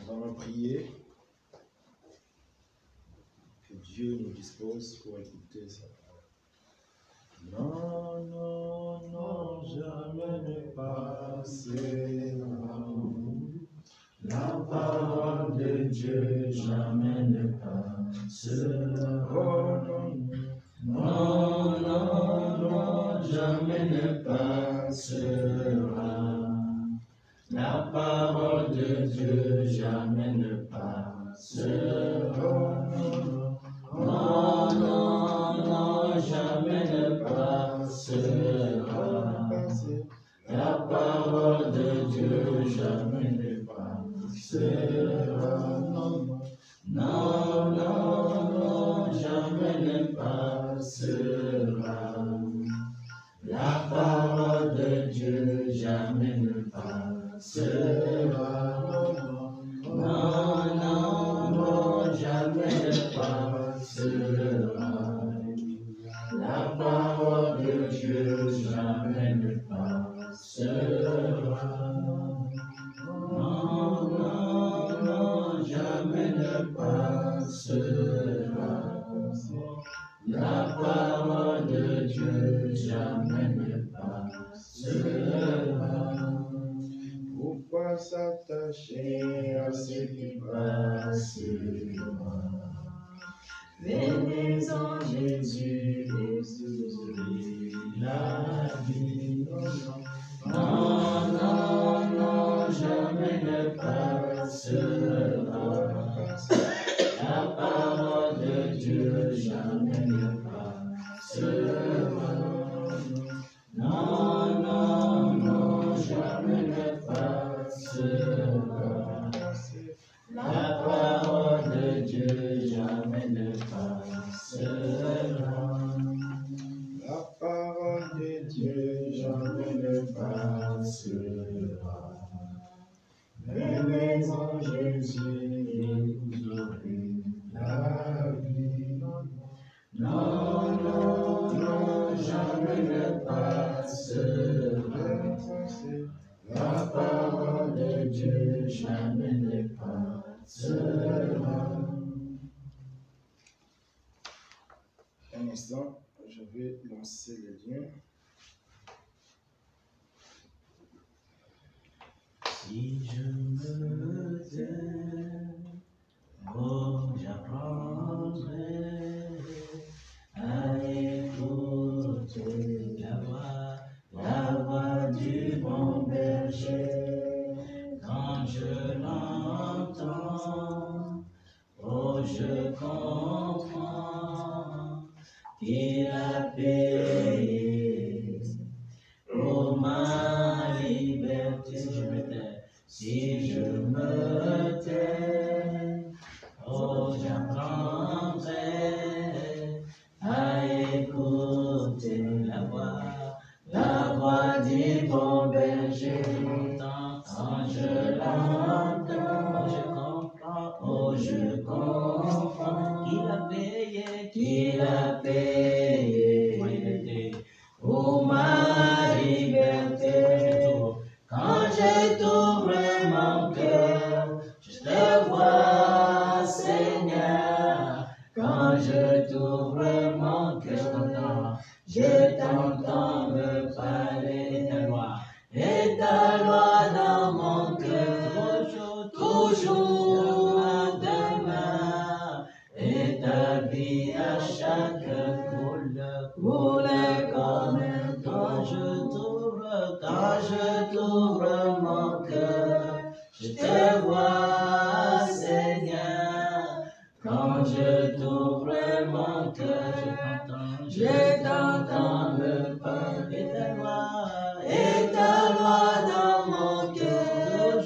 Nous allons prier que Dieu nous dispose pour écouter sa parole. Non, non, non, jamais ne passera. La parole de Dieu jamais ne passera. Non, non, non, jamais ne passera. La parole de Dieu jamais ne passera. Non, non, non, jamais ne passera. La parole de Dieu jamais ne passera. Non, non, non, jamais ne passera. La parole de Dieu jamais ne passera. Non, non, non, jamais ne passera. La parole de Dieu jamais ne passera. Non, non, non, jamais ne passera. La parole de Dieu jamais ne passera. Pourquoi s'attacher à ce qui passera? Venez en Jésus et sauver la vie. Non, non, non, jamais ne passera. La parole de Dieu jamais ne passera. Non, non, non, jamais ne passera. La parole de Dieu jamais ne passera. La parole de Dieu jamais ne passera. Venez en Jésus et vous aurez la vie. Non, non, non, jamais ne passera. La parole de Dieu jamais ne passera. Un instant, je vais lancer le lien. Si je me tais, oh, j'apprendrai à écouter la voix du bon berger. Quand je l'entends, oh, je comprends qu'il a payé pour ma liberté. Si je me tais, oh, j'apprendrai à écouter la voix du bon berger. Quand je l'entends, je comprends qu'il a payé pour ma liberté. Quand je t'ouvre mon cœur, je te vois, Seigneur. Quand je t'ouvre mon cœur, je t'entends me parler et ta loi dans mon cœur, toujours demain, et ta vie à chaque coule comme un quand je t'ouvre mon cœur, je te vois, Seigneur. Quand je t'ouvre mon cœur, je t'entends me parler et ta loi dans mon cœur,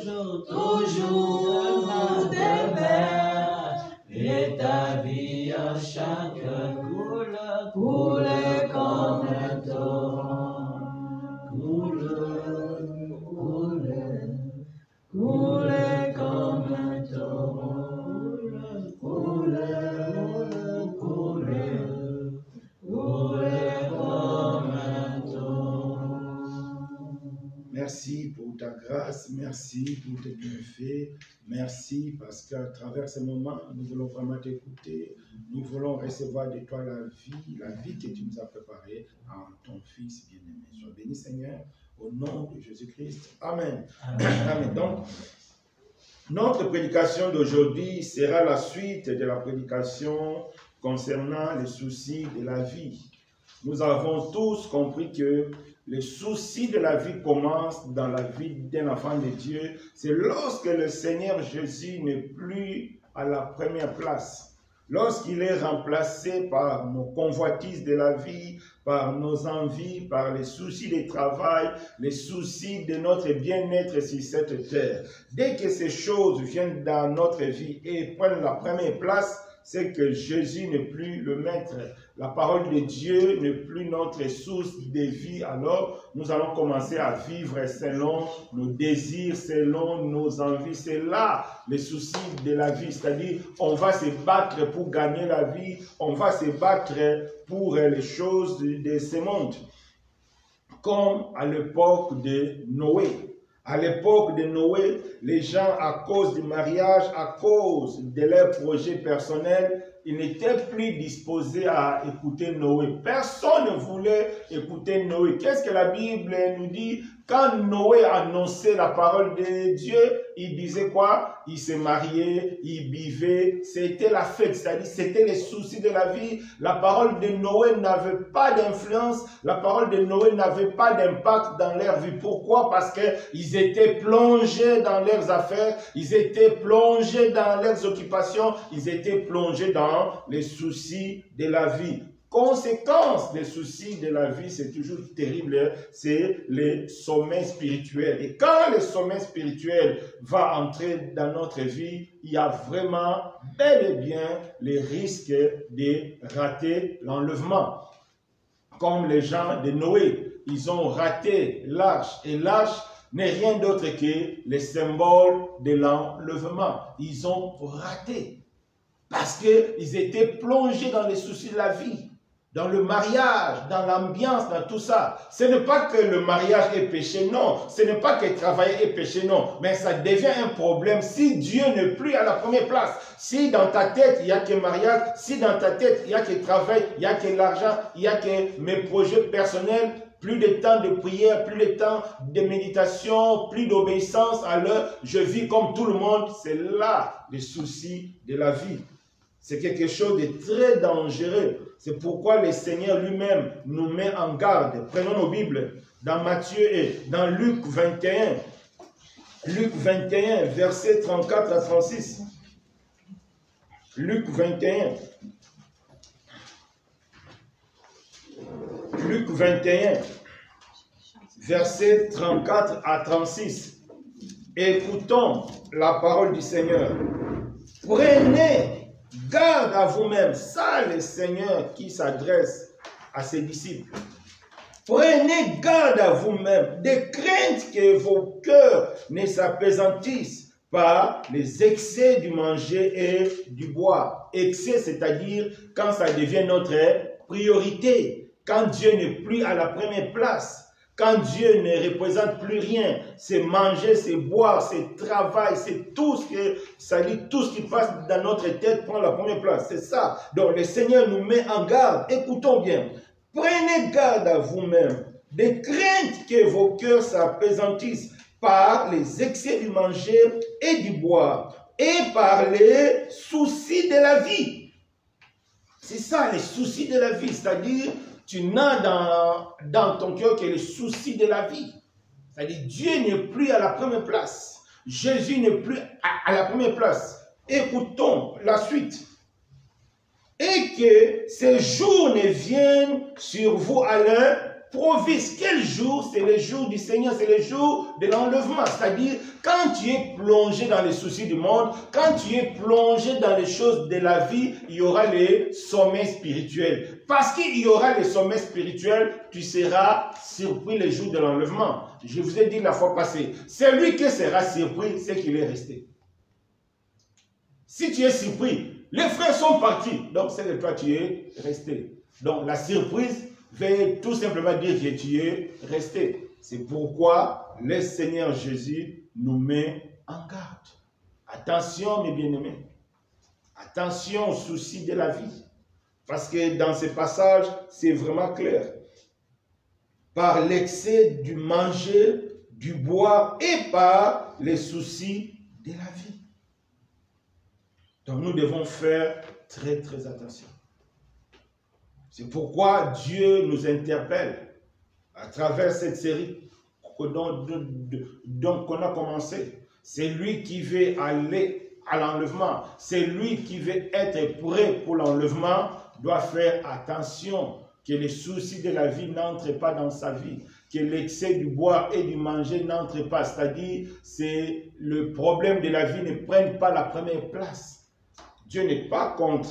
toujours demain, et ta vie à chaque coule comme un torrent, coule comme un torrent, coule comme un torrent. Merci pour ta grâce. grâce, merci pour tes bienfaits, merci parce qu'à travers ce moment, nous voulons vraiment t'écouter, nous voulons recevoir de toi la vie que tu nous as préparée en ton Fils bien-aimé. Sois béni Seigneur, au nom de Jésus-Christ. Amen. Amen. Donc, notre prédication d'aujourd'hui sera la suite de la prédication concernant les soucis de la vie. Nous avons tous compris que les soucis de la vie commencent dans la vie d'un enfant de Dieu. C'est lorsque le Seigneur Jésus n'est plus à la première place. Lorsqu'il est remplacé par nos convoitises de la vie, par nos envies, par les soucis du travail, les soucis de notre bien-être sur cette terre. Dès que ces choses viennent dans notre vie et prennent la première place, c'est que Jésus n'est plus le maître. La parole de Dieu n'est plus notre source de vie. Alors, nous allons commencer à vivre selon nos désirs, selon nos envies. C'est là les soucis de la vie. C'est-à-dire, on va se battre pour gagner la vie. On va se battre pour les choses de ce monde. Comme à l'époque de Noé. À l'époque de Noé, les gens, à cause du mariage, à cause de leurs projets personnels, ils n'étaient plus disposés à écouter Noé. Personne ne voulait écouter Noé. Qu'est-ce que la Bible nous dit? Quand Noé annonçait la parole de Dieu, il disait quoi? Il se mariait, il buvait, c'était la fête, c'est-à-dire c'était les soucis de la vie. La parole de Noé n'avait pas d'influence, la parole de Noé n'avait pas d'impact dans leur vie. Pourquoi? Parce qu'ils étaient plongés dans leurs affaires, ils étaient plongés dans leurs occupations, ils étaient plongés dans les soucis de la vie. Conséquence des soucis de la vie, c'est toujours terrible, c'est le sommeil spirituel. Et quand le sommeil spirituel va entrer dans notre vie, il y a vraiment bel et bien les risques de rater l'enlèvement. Comme les gens de Noé, ils ont raté l'arche. Et l'arche n'est rien d'autre que le symbole de l'enlèvement. Ils ont raté. Parce qu'ils étaient plongés dans les soucis de la vie. Dans le mariage, dans l'ambiance, dans tout ça. Ce n'est pas que le mariage est péché, non. Ce n'est pas que travailler est péché, non. Mais ça devient un problème si Dieu n'est plus à la première place. Si dans ta tête, il n'y a que mariage, si dans ta tête, il n'y a que travail, il n'y a que l'argent, il n'y a que mes projets personnels, plus de temps de prière, plus de temps de méditation, plus d'obéissance à l'heure, je vis comme tout le monde. C'est là les soucis de la vie. C'est quelque chose de très dangereux. C'est pourquoi le Seigneur lui-même nous met en garde. Prenons nos Bibles dans Matthieu et dans Luc 21. Luc 21, versets 34 à 36. Luc 21. Luc 21, versets 34 à 36. Écoutons la parole du Seigneur. Prenez garde à vous-même. Ça, le Seigneur qui s'adresse à ses disciples. Prenez garde à vous-même, de crainte que vos cœurs ne s'apesantissent par les excès du manger et du boire. Excès, c'est-à-dire quand ça devient notre priorité, quand Dieu n'est plus à la première place. Quand Dieu ne représente plus rien, c'est manger, c'est boire, c'est travail, c'est tout ce que ça dit, tout ce qui passe dans notre tête prend la première place. C'est ça. Donc le Seigneur nous met en garde. Écoutons bien. Prenez garde à vous-même, de crainte que vos cœurs s'apesantissent par les excès du manger et du boire et par les soucis de la vie. C'est ça, les soucis de la vie, c'est-à-dire tu n'as dans ton cœur que les soucis de la vie. C'est-à-dire Dieu n'est plus à la première place. Jésus n'est plus à la première place. Écoutons la suite. Et que ces jours ne viennent sur vous à l'heure propice. Quel jour? C'est le jour du Seigneur, c'est le jour de l'enlèvement. C'est-à-dire, quand tu es plongé dans les soucis du monde, quand tu es plongé dans les choses de la vie, il y aura les sommets spirituels. Parce qu'il y aura les sommets spirituels, tu seras surpris le jour de l'enlèvement. Je vous ai dit la fois passée, celui qui sera surpris, c'est qu'il est resté. Si tu es surpris, les frères sont partis, donc c'est que toi tu es resté. Donc la surprise veut tout simplement dire que tu es resté. C'est pourquoi le Seigneur Jésus nous met en garde. Attention, mes bien-aimés. Attention aux soucis de la vie. Parce que dans ce passage, c'est vraiment clair. Par l'excès du manger, du boire et par les soucis de la vie. Donc nous devons faire très très attention. C'est pourquoi Dieu nous interpelle à travers cette série qu'on a commencé. C'est lui qui veut aller à l'enlèvement. C'est lui qui veut être prêt pour l'enlèvement. Doit faire attention que les soucis de la vie n'entrent pas dans sa vie, que l'excès du boire et du manger n'entre pas. C'est-à-dire, c'est le problème de la vie ne prenne pas la première place. Dieu n'est pas contre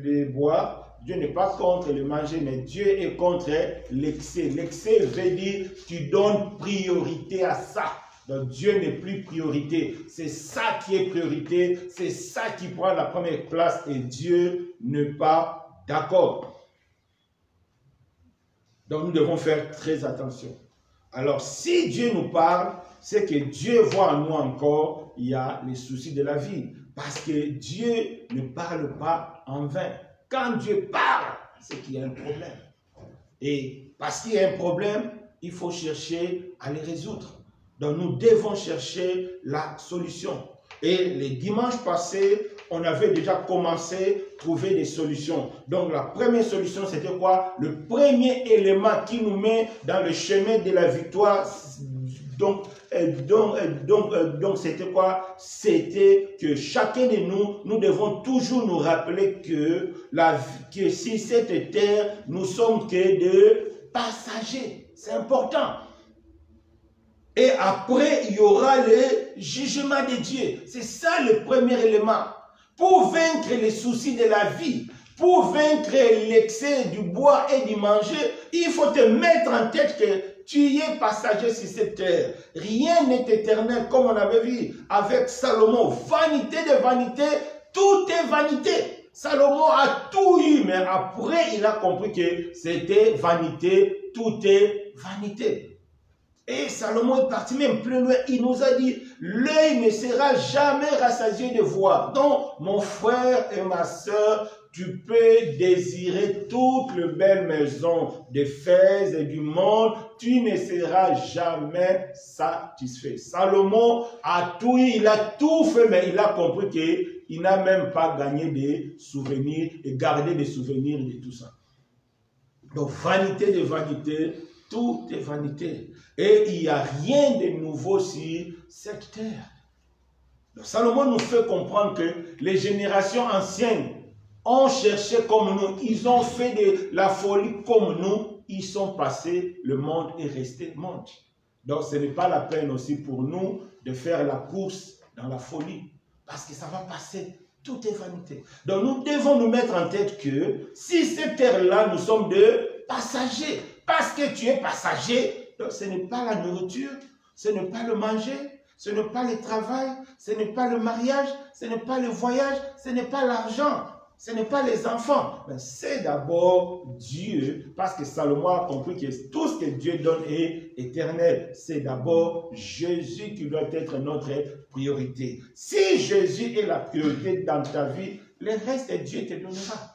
les boire, Dieu n'est pas contre le manger, mais Dieu est contre l'excès. L'excès veut dire tu donnes priorité à ça. Donc Dieu n'est plus priorité. C'est ça qui est priorité. C'est ça qui prend la première place et Dieu n'est pas d'accord. Donc nous devons faire très attention. Alors si Dieu nous parle, c'est que Dieu voit en nous encore, il y a les soucis de la vie. Parce que Dieu ne parle pas en vain. Quand Dieu parle, c'est qu'il y a un problème. Et parce qu'il y a un problème, il faut chercher à les résoudre. Donc nous devons chercher la solution. Et les dimanches passés, on avait déjà commencé à trouver des solutions. Donc la première solution, c'était quoi? Le premier élément qui nous met dans le chemin de la victoire. Donc c'était quoi? C'était que chacun de nous, nous devons toujours nous rappeler que sur cette terre, nous sommes que de passagers. C'est important. Et après, il y aura le jugement de Dieu. C'est ça le premier élément. Pour vaincre les soucis de la vie, pour vaincre l'excès du boire et du manger, il faut te mettre en tête que tu es passager sur cette terre. Rien n'est éternel, comme on avait vu avec Salomon. Vanité de vanité, tout est vanité. Salomon a tout eu, mais après, il a compris que c'était vanité, tout est vanité. Et Salomon est parti même plus loin. Il nous a dit, l'œil ne sera jamais rassasié de voir. Donc, mon frère et ma soeur, tu peux désirer toutes les belles maisons d'Éphèse et du monde. Tu ne seras jamais satisfait. Salomon a tout eu, il a tout fait, mais il a compris qu'il n'a même pas gagné des souvenirs et gardé des souvenirs de tout ça. Donc, vanité de vanité, tout est vanité. Et il n'y a rien de nouveau sur cette terre. Donc, Salomon nous fait comprendre que les générations anciennes ont cherché comme nous. Ils ont fait de la folie comme nous. Ils sont passés, le monde est resté monde. Donc ce n'est pas la peine aussi pour nous de faire la course dans la folie. Parce que ça va passer. Tout est vanité. Donc nous devons nous mettre en tête que si cette terre-là, nous sommes de passagers. Parce que tu es passager, donc ce n'est pas la nourriture, ce n'est pas le manger, ce n'est pas le travail, ce n'est pas le mariage, ce n'est pas le voyage, ce n'est pas l'argent, ce n'est pas les enfants. Mais c'est d'abord Dieu, parce que Salomon a compris que tout ce que Dieu donne est éternel. C'est d'abord Jésus qui doit être notre priorité. Si Jésus est la priorité dans ta vie, le reste, Dieu te donnera.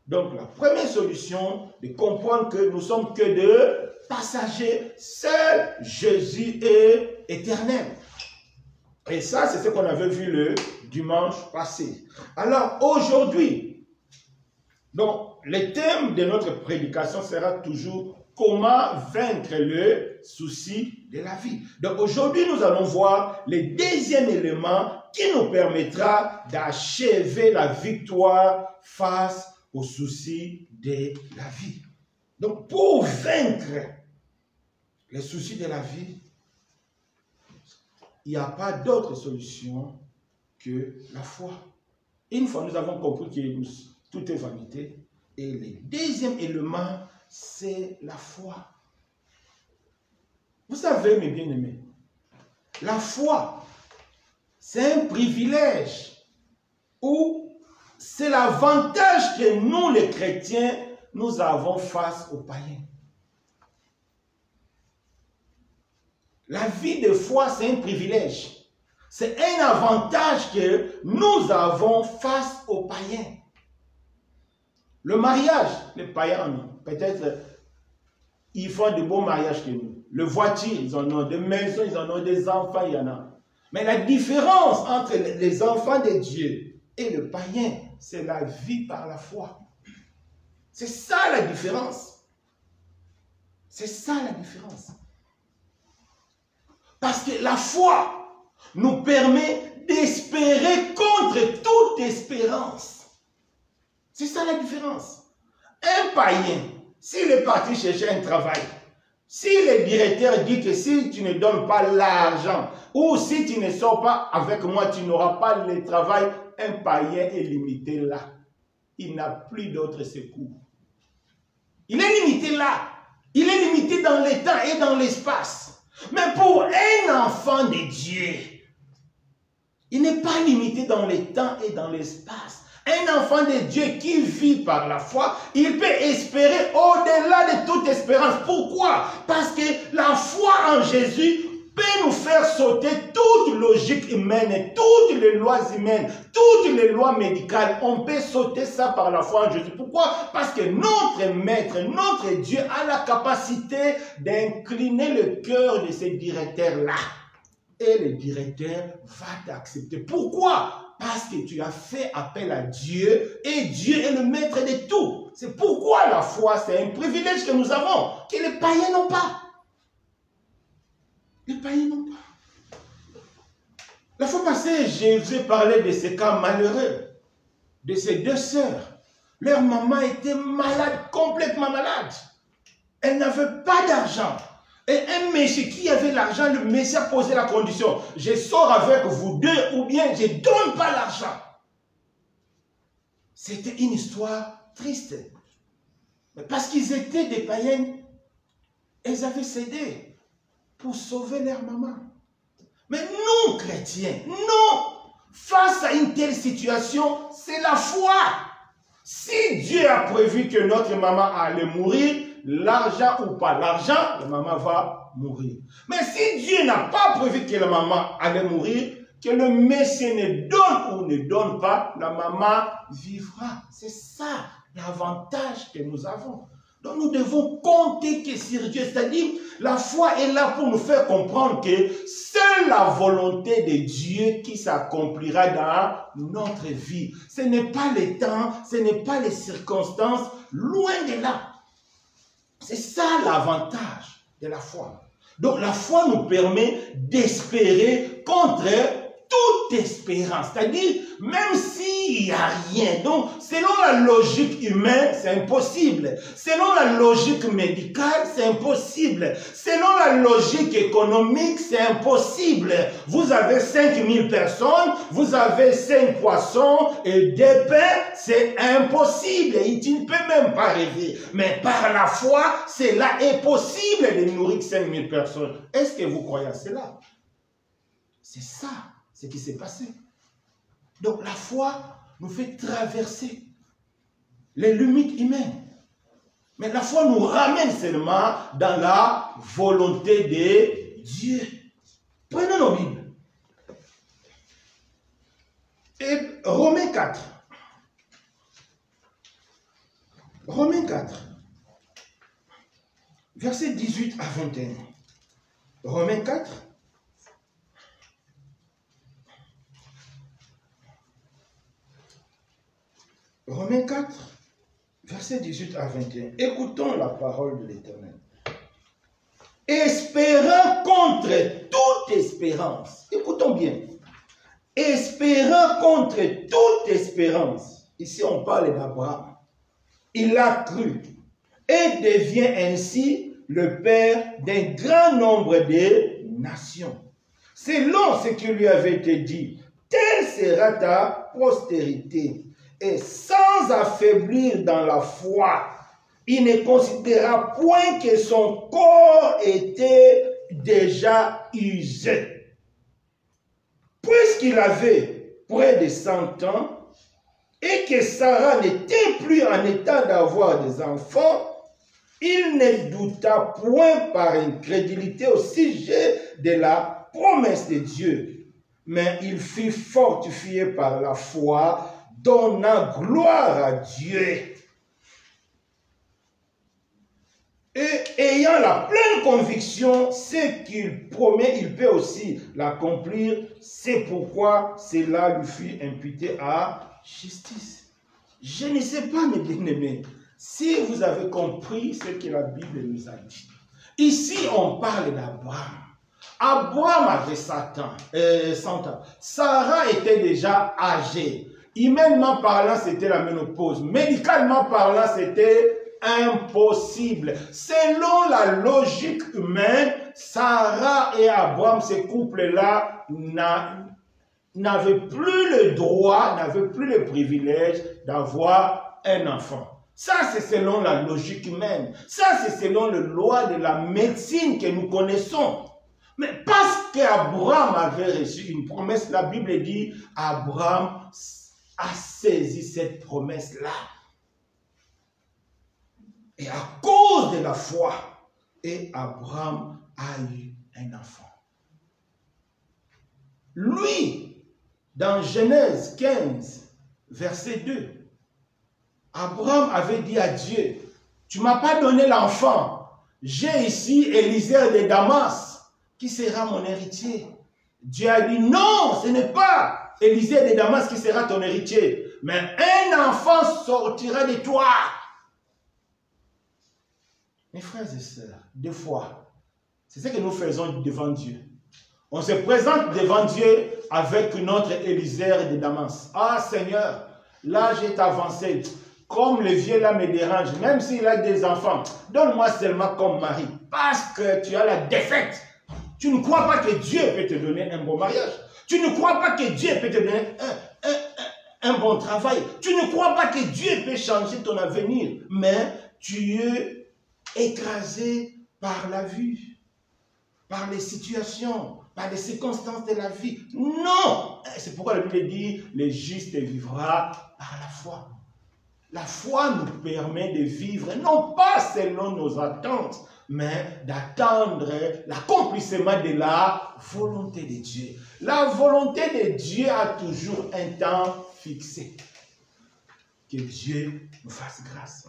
Donc, la première solution, de comprendre que nous sommes que de passagers. Seul Jésus est éternel. Et ça, c'est ce qu'on avait vu le dimanche passé. Alors, aujourd'hui, donc, le thème de notre prédication sera toujours comment vaincre le souci de la vie. Donc, aujourd'hui, nous allons voir le deuxième élément qui nous permettra d'achever la victoire face aux soucis de la vie. Donc, pour vaincre les soucis de la vie, il n'y a pas d'autre solution que la foi. Une fois nous avons compris que tout est vanité, et le deuxième élément, c'est la foi. Vous savez, mes bien-aimés, la foi, c'est un privilège où c'est l'avantage que nous, les chrétiens, nous avons face aux païens. La vie de foi, c'est un privilège. C'est un avantage que nous avons face aux païens. Le mariage, les païens, peut-être, ils font de beaux mariages que nous. Les voitures, ils en ont, des maisons, ils en ont, des enfants, il y en a. Mais la différence entre les enfants de Dieu et le païen, c'est la vie par la foi. C'est ça la différence. C'est ça la différence. Parce que la foi nous permet d'espérer contre toute espérance. C'est ça la différence. Un païen, s'il est parti chercher un travail, si le directeur dit que si tu ne donnes pas l'argent, ou si tu ne sors pas avec moi, tu n'auras pas le travail, un païen est limité là. Il n'a plus d'autre secours. Il est limité là. Il est limité dans le temps et dans l'espace. Mais pour un enfant de Dieu, il n'est pas limité dans le temps et dans l'espace. Un enfant de Dieu qui vit par la foi, il peut espérer au-delà de toute espérance. Pourquoi? Parce que la foi en Jésus peut nous faire sauter toute logique humaine, toutes les lois humaines, toutes les lois médicales. On peut sauter ça par la foi en Jésus. Pourquoi? Parce que notre Maître, notre Dieu a la capacité d'incliner le cœur de ces directeurs-là. Et le directeur va t'accepter. Pourquoi? Parce que tu as fait appel à Dieu et Dieu est le maître de tout. C'est pourquoi la foi, c'est un privilège que nous avons, que les païens n'ont pas. Les païens n'ont pas. La fois passée, je vous ai parlé de ce cas malheureux, de ces deux sœurs. Leur maman était malade, complètement malade. Elle n'avait pas d'argent. Et un monsieur qui avait l'argent, le monsieur a posé la condition. Je sors avec vous deux ou bien je ne donne pas l'argent. C'était une histoire triste. Mais parce qu'ils étaient des païens, ils avaient cédé pour sauver leur maman. Mais nous, chrétiens, non. Face à une telle situation, c'est la foi. Si Dieu a prévu que notre maman allait mourir, l'argent ou pas l'argent, la maman va mourir. Mais si Dieu n'a pas prévu que la maman allait mourir, que le Messie ne donne ou ne donne pas, la maman vivra. C'est ça l'avantage que nous avons. Donc nous devons compter que sur Dieu. C'est-à-dire, la foi est là pour nous faire comprendre que c'est la volonté de Dieu qui s'accomplira dans notre vie. Ce n'est pas le temps, ce n'est pas les circonstances, loin de là. C'est ça l'avantage de la foi. Donc la foi nous permet d'espérer contre toute espérance. C'est-à-dire, même s'il n'y a rien. Donc, selon la logique humaine, c'est impossible. Selon la logique médicale, c'est impossible. Selon la logique économique, c'est impossible. Vous avez 5000 personnes, vous avez 5 poissons et 2 pains, c'est impossible. Et tu ne peux même pas rêver. Mais par la foi, cela est possible de nourrir 5000 personnes. Est-ce que vous croyez à cela? C'est ça ce qui s'est passé. Donc la foi nous fait traverser les limites humaines. Mais la foi nous ramène seulement dans la volonté de Dieu. Prenons nos Bibles. Et Romains 4. Romains 4. Versets 18 à 21. Romains 4. Romains 4, versets 18 à 21. Écoutons la parole de l'Éternel. Espérant contre toute espérance. Écoutons bien. Espérant contre toute espérance. Ici, on parle d'Abraham. Il a cru et devient ainsi le père d'un grand nombre de nations. Selon ce qui lui avait été dit, telle sera ta postérité. Et sans affaiblir dans la foi, il ne considéra point que son corps était déjà usé. Puisqu'il avait près de 100 ans et que Sarah n'était plus en état d'avoir des enfants, Il ne douta point par incrédulité au sujet de la promesse de Dieu, mais il fut fortifié par la foi, donnant gloire à Dieu. Et ayant la pleine conviction, ce qu'il promet, il peut aussi l'accomplir. C'est pourquoi cela lui fut imputé à justice. Je ne sais pas, mes bien-aimés, si vous avez compris ce que la Bible nous a dit. Ici, on parle d'Abraham. Abraham avait 100 ans. Sarah était déjà âgée. Humainement parlant, c'était la ménopause. Médicalement parlant, c'était impossible. Selon la logique humaine, Sarah et Abraham, ce couple-là, n'avaient plus le droit, n'avaient plus le privilège d'avoir un enfant. Ça, c'est selon la logique humaine. Ça, c'est selon les lois de la médecine que nous connaissons. Mais parce qu'Abraham avait reçu une promesse, la Bible dit, Abraham a saisi cette promesse-là. Et à cause de la foi, et Abraham a eu un enfant. Lui, dans Genèse 15, verset 2, Abraham avait dit à Dieu, tu ne m'as pas donné l'enfant, j'ai ici Élisée de Damas, qui sera mon héritier. Dieu a dit, non, ce n'est pas Élisée de Damas qui sera ton héritier, mais un enfant sortira de toi. Mes frères et sœurs, des fois, c'est ce que nous faisons devant Dieu. On se présente devant Dieu avec notre Élisée de Damas. Ah Seigneur, l'âge est avancé. Comme le vieux là me dérange, même s'il a des enfants, donne-moi seulement comme mari. Parce que tu as la défaite. Tu ne crois pas que Dieu peut te donner un bon mariage. Tu ne crois pas que Dieu peut te donner un bon travail. Tu ne crois pas que Dieu peut changer ton avenir. Mais tu es écrasé par la vue, par les situations, par les circonstances de la vie. Non! C'est pourquoi la Bible dit, le juste vivra par la foi. La foi nous permet de vivre, non pas selon nos attentes, mais d'attendre l'accomplissement de la volonté de Dieu. La volonté de Dieu a toujours un temps fixé. Que Dieu nous fasse grâce.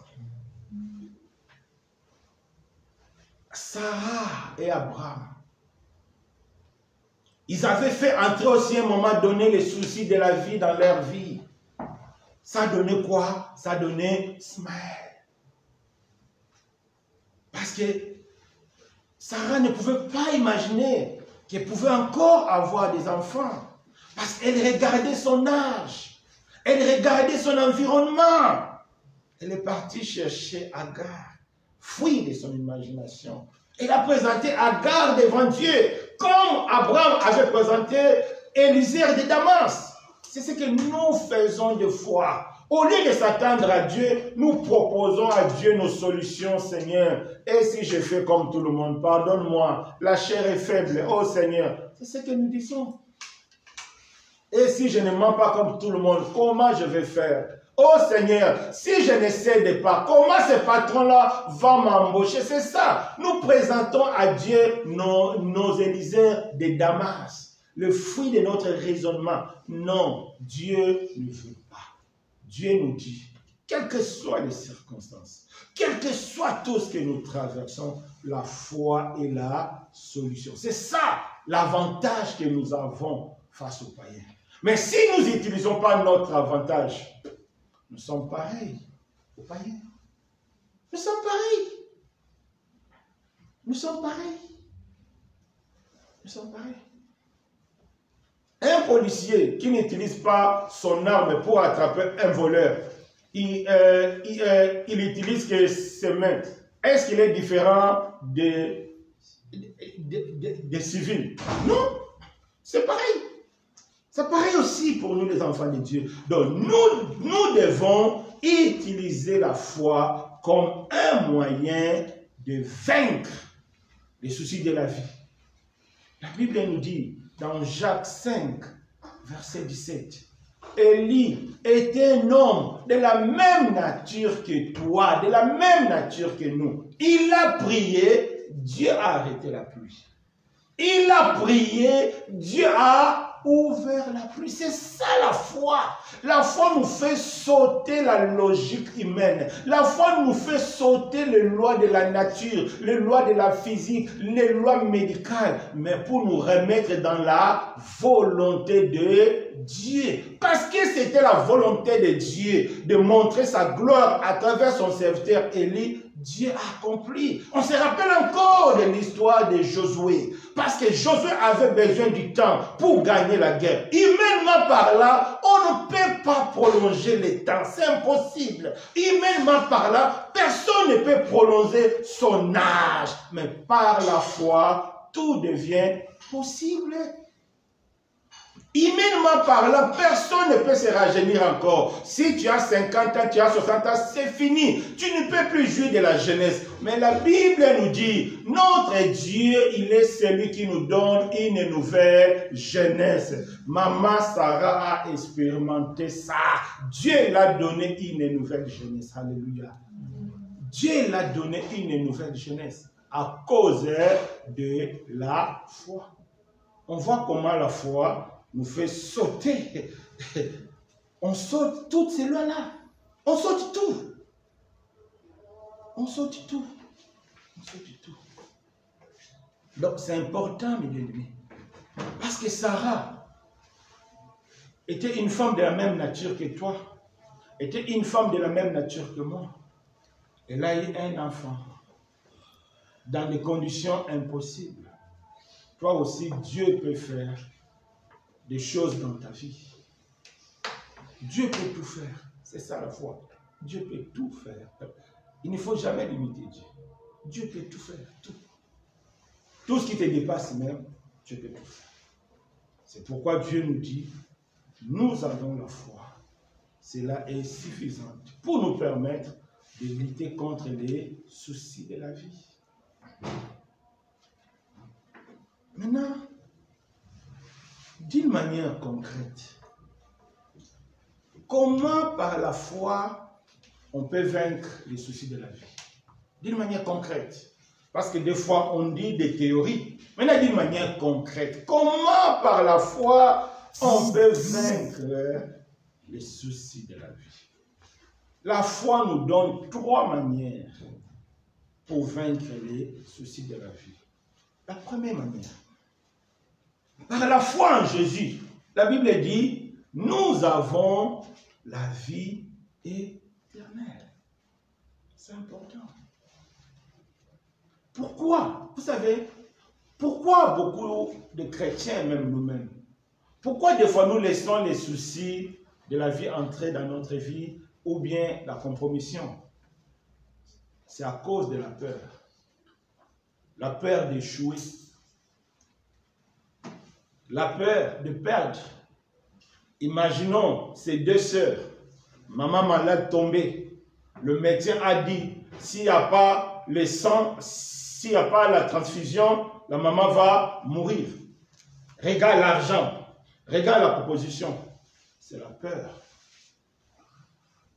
Sarah et Abraham, ils avaient fait entrer aussi à un moment donné les soucis de la vie dans leur vie. Ça donnait quoi? Ça donnait Ismaël. Parce que Sarah ne pouvait pas imaginer qu'elle pouvait encore avoir des enfants. Parce qu'elle regardait son âge. Elle regardait son environnement. Elle est partie chercher Agar. Fruit de son imagination. Elle a présenté Agar devant Dieu. Comme Abraham avait présenté Élisée de Damas. C'est ce que nous faisons de foi. Au lieu de s'attendre à Dieu, nous proposons à Dieu nos solutions, Seigneur. Et si je fais comme tout le monde, pardonne-moi, la chair est faible. Oh Seigneur, c'est ce que nous disons. Et si je ne mens pas comme tout le monde, comment je vais faire? Oh Seigneur, si je ne cède pas, comment ce patron-là va m'embaucher? C'est ça. Nous présentons à Dieu nos Élisées de Damas. Le fruit de notre raisonnement. Non, Dieu ne veut pas. Dieu nous dit, quelles que soient les circonstances, quel que soit tout ce que nous traversons, la foi est la solution. C'est ça l'avantage que nous avons face aux païens. Mais si nous n'utilisons pas notre avantage, nous sommes pareils aux païens. Nous sommes pareils. Nous sommes pareils. Nous sommes pareils. Un policier qui n'utilise pas son arme pour attraper un voleur, il utilise que ses mains. Est-ce qu'il est différent des civils? Non, c'est pareil. C'est pareil aussi pour nous les enfants de Dieu. Donc nous devons utiliser la foi comme un moyen de vaincre les soucis de la vie. La Bible nous dit, dans Jacques 5, verset 17, Élie était un homme de la même nature que toi, de la même nature que nous. Il a prié, Dieu a arrêté la pluie. Il a prié, Dieu a ouvert la pluie. C'est ça la foi. La foi nous fait sauter la logique humaine. La foi nous fait sauter les lois de la nature, les lois de la physique, les lois médicales, mais pour nous remettre dans la volonté de Dieu. Parce que c'était la volonté de Dieu de montrer sa gloire à travers son serviteur Élie. Dieu a accompli. On se rappelle encore de l'histoire de Josué. Parce que Josué avait besoin du temps pour gagner la guerre. Humainement parlant, on ne peut pas prolonger le temps. C'est impossible. Humainement parlant, personne ne peut prolonger son âge. Mais par la foi, tout devient possible. Humainement parlant, personne ne peut se rajeunir encore. Si tu as 50 ans, tu as 60 ans, c'est fini. Tu ne peux plus jouir de la jeunesse. Mais la Bible nous dit, notre Dieu, il est celui qui nous donne une nouvelle jeunesse. Maman Sarah a expérimenté ça. Dieu l'a donné une nouvelle jeunesse. Alléluia. Dieu l'a donné une nouvelle jeunesse à cause de la foi. On voit comment la foi nous fait sauter. On saute toutes ces lois-là. On saute tout. On saute tout. On saute tout. Donc c'est important, mes bien-aimés. Parce que Sarah était une femme de la même nature que toi. Était une femme de la même nature que moi. Elle a eu un enfant. Dans des conditions impossibles. Toi aussi, Dieu peut faire des choses dans ta vie. Dieu peut tout faire. C'est ça la foi. Dieu peut tout faire. Il ne faut jamais limiter Dieu. Dieu peut tout faire. Tout. Tout ce qui te dépasse même, Dieu peut tout faire. C'est pourquoi Dieu nous dit, nous avons la foi. Cela est suffisant pour nous permettre de lutter contre les soucis de la vie. Maintenant, d'une manière concrète, comment par la foi on peut vaincre les soucis de la vie? D'une manière concrète. Parce que des fois on dit des théories. Maintenant d'une manière concrète, comment par la foi on peut vaincre les soucis de la vie? La foi nous donne trois manières pour vaincre les soucis de la vie. La première manière, par la foi en Jésus, la Bible dit, nous avons la vie éternelle. C'est important. Pourquoi? Vous savez, pourquoi beaucoup de chrétiens, même nous-mêmes, pourquoi des fois nous laissons les soucis de la vie entrer dans notre vie ou bien la compromission? C'est à cause de la peur. La peur d'échouer. La peur de perdre. Imaginons ces deux sœurs. Maman malade tombée. Le médecin a dit, s'il n'y a pas le sang, s'il n'y a pas la transfusion, la maman va mourir. Regarde l'argent. Regarde la proposition. C'est la peur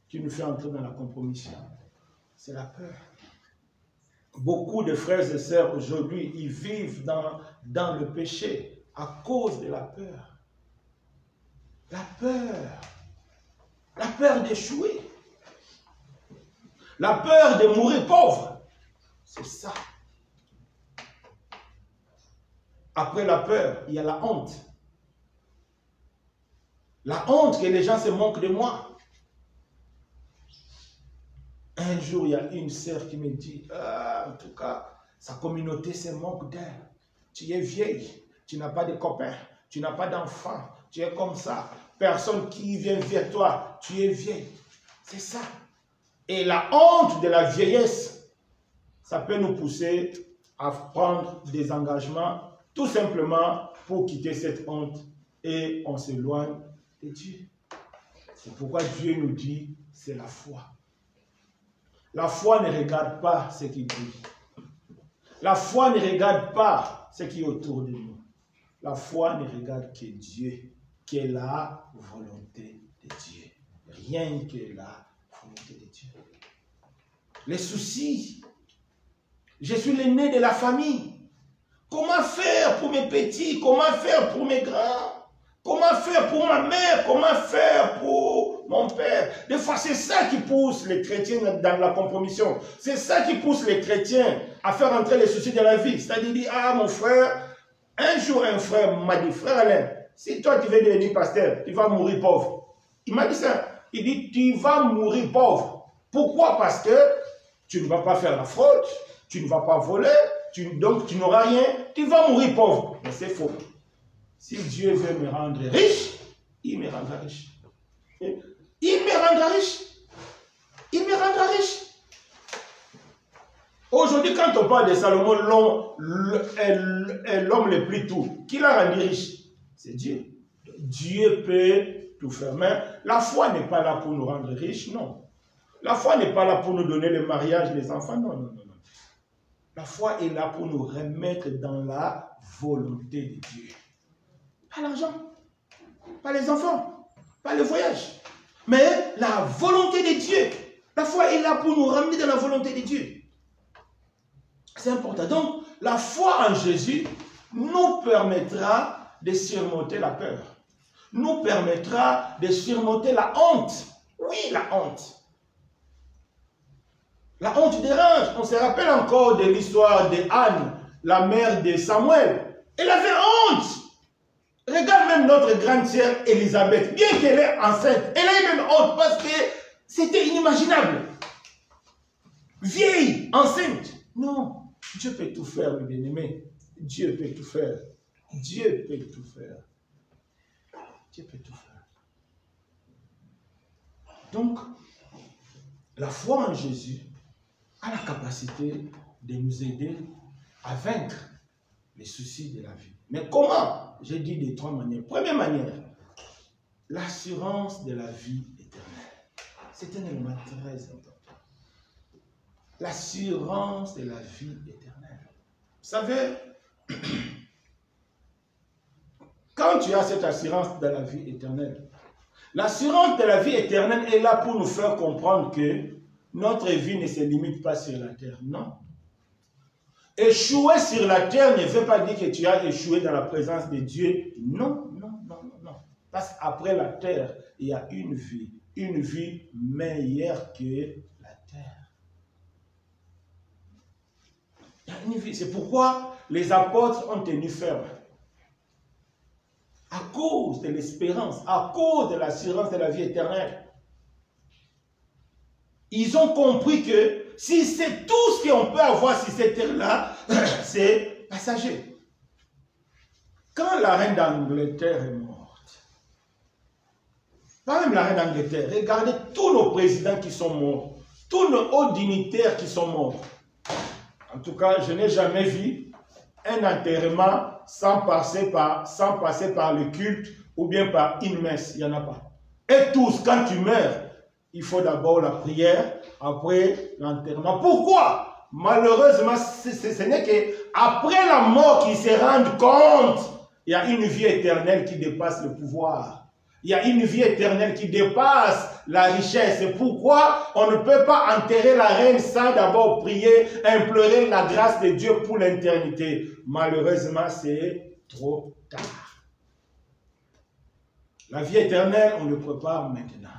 qui nous fait entrer dans la compromission. C'est la peur. Beaucoup de frères et sœurs aujourd'hui, ils vivent dans le péché à cause de la peur. La peur. La peur d'échouer. La peur de mourir pauvre. C'est ça. Après la peur, il y a la honte. La honte que les gens se moquent de moi. Un jour, il y a une sœur qui me dit, en tout cas, sa communauté se moque d'elle. Tu es vieille, tu n'as pas de copains, tu n'as pas d'enfants, tu es comme ça. Personne qui vient vers toi, tu es vieille. C'est ça. Et la honte de la vieillesse, ça peut nous pousser à prendre des engagements tout simplement pour quitter cette honte et on s'éloigne de Dieu. C'est pourquoi Dieu nous dit, c'est la foi. La foi ne regarde pas ce qui brille. La foi ne regarde pas ce qui est autour de nous. La foi ne regarde que Dieu. que la volonté de Dieu. Rien que la volonté de Dieu. Les soucis. Je suis l'aîné de la famille. Comment faire pour mes petits? Comment faire pour mes grands? Comment faire pour ma mère? Comment faire pour mon père? Des fois, c'est ça qui pousse les chrétiens dans la compromission. C'est ça qui pousse les chrétiens à faire entrer les soucis de la vie. C'est-à-dire, ah, mon frère, un jour, un frère m'a dit, frère Alain, si toi tu veux devenir pasteur, tu vas mourir pauvre. Il m'a dit ça. Il dit, tu vas mourir pauvre. Pourquoi? Parce que tu ne vas pas faire la fraude, tu ne vas pas voler, donc tu n'auras rien, tu vas mourir pauvre. Mais c'est faux. Si Dieu veut me rendre riche, il me rendra riche. Il me rendra riche. Il me rendra riche. Aujourd'hui, quand on parle de Salomon, l'homme le plus tout, qui l'a rendu riche? C'est Dieu. Dieu peut tout faire. Mais la foi n'est pas là pour nous rendre riches, non. La foi n'est pas là pour nous donner le mariage, les enfants, non, non, non. La foi est là pour nous remettre dans la volonté de Dieu. Pas l'argent, pas les enfants, pas le voyage, mais la volonté de Dieu. La foi est là pour nous ramener dans la volonté de Dieu. C'est important. Donc, la foi en Jésus nous permettra de surmonter la peur. Nous permettra de surmonter la honte. Oui, la honte. La honte dérange. On se rappelle encore de l'histoire de Anne, la mère de Samuel. Elle avait honte. Regarde même notre grande sœur Élisabeth. Bien qu'elle est enceinte, elle a eu même honte parce que c'était inimaginable. Vieille, enceinte. Non, Dieu peut tout faire, mes bien-aimés. Dieu peut tout faire. Dieu peut tout faire. Dieu peut tout faire. Donc, la foi en Jésus a la capacité de nous aider à vaincre les soucis de la vie. Mais comment? J'ai dit de trois manières. Première manière, l'assurance de la vie éternelle. C'est un élément très important. L'assurance de la vie éternelle. Vous savez, quand tu as cette assurance de la vie éternelle, l'assurance de la vie éternelle est là pour nous faire comprendre que notre vie ne se limite pas sur la terre. Non. Échouer sur la terre ne veut pas dire que tu as échoué dans la présence de Dieu. Non, non, non, non, non. Parce qu'après la terre, il y a une vie meilleure que la terre. Il y a une vie. C'est pourquoi les apôtres ont tenu ferme. À cause de l'espérance, à cause de l'assurance de la vie éternelle. Ils ont compris que si c'est tout ce qu'on peut avoir sur cette terre-là, c'est passager. Quand la reine d'Angleterre est morte, pas même la reine d'Angleterre, regardez tous nos présidents qui sont morts, tous nos hauts dignitaires qui sont morts. En tout cas, je n'ai jamais vu un enterrement sans passer par le culte ou bien par une messe. Il n'y en a pas. Et tous, quand tu meurs, il faut d'abord la prière, après l'enterrement. Pourquoi? Malheureusement, ce n'est qu'après la mort qu'ils se rendent compte, il y a une vie éternelle qui dépasse le pouvoir. Il y a une vie éternelle qui dépasse la richesse. C'est pourquoi on ne peut pas enterrer la reine sans d'abord prier, implorer la grâce de Dieu pour l'éternité. Malheureusement, c'est trop tard. La vie éternelle, on le prépare maintenant.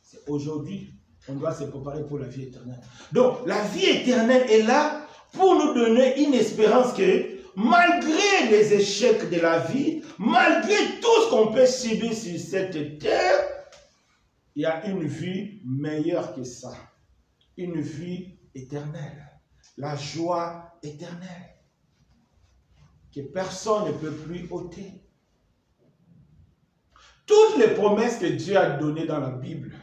C'est aujourd'hui, on doit se préparer pour la vie éternelle. Donc, la vie éternelle est là pour nous donner une espérance que, malgré les échecs de la vie, malgré tout ce qu'on peut subir sur cette terre, il y a une vie meilleure que ça. Une vie éternelle. La joie éternelle. Que personne ne peut plus ôter. Toutes les promesses que Dieu a données dans la Bible,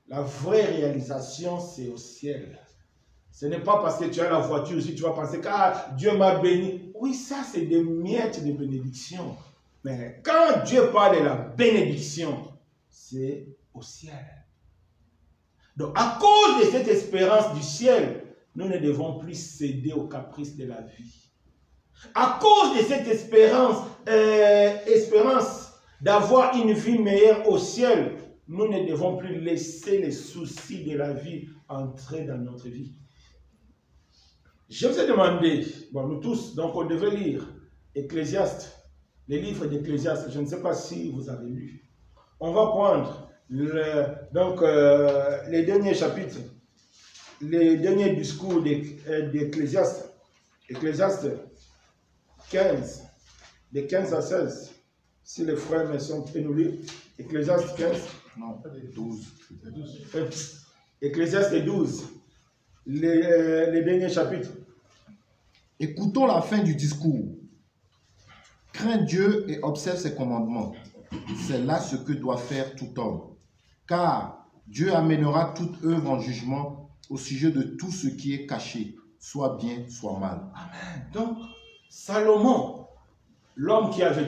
la vraie réalisation, c'est au ciel. Ce n'est pas parce que tu as la voiture aussi, tu vas penser que Dieu m'a béni. Oui, ça c'est des miettes de bénédiction. Mais quand Dieu parle de la bénédiction, c'est au ciel. Donc à cause de cette espérance du ciel, nous ne devons plus céder aux caprices de la vie. À cause de cette espérance d'avoir une vie meilleure au ciel, nous ne devons plus laisser les soucis de la vie entrer dans notre vie. Je vous ai demandé, bon, nous tous, donc on devait lire Ecclésiaste, les livres d'Ecclésiaste. Je ne sais pas si vous avez lu. On va prendre les derniers chapitres, les derniers discours d'Ecclésiaste. Ecclésiaste 15, de 15 à 16. Si les frères me sont pénulés, Ecclésiaste 15. Non, pas des 12. Ecclésiaste 12. Les derniers chapitres. Écoutons la fin du discours. Crains Dieu et observe ses commandements. C'est là ce que doit faire tout homme. Car Dieu amènera toute œuvre en jugement au sujet de tout ce qui est caché, soit bien, soit mal. Amen. Donc, Salomon, l'homme qui avait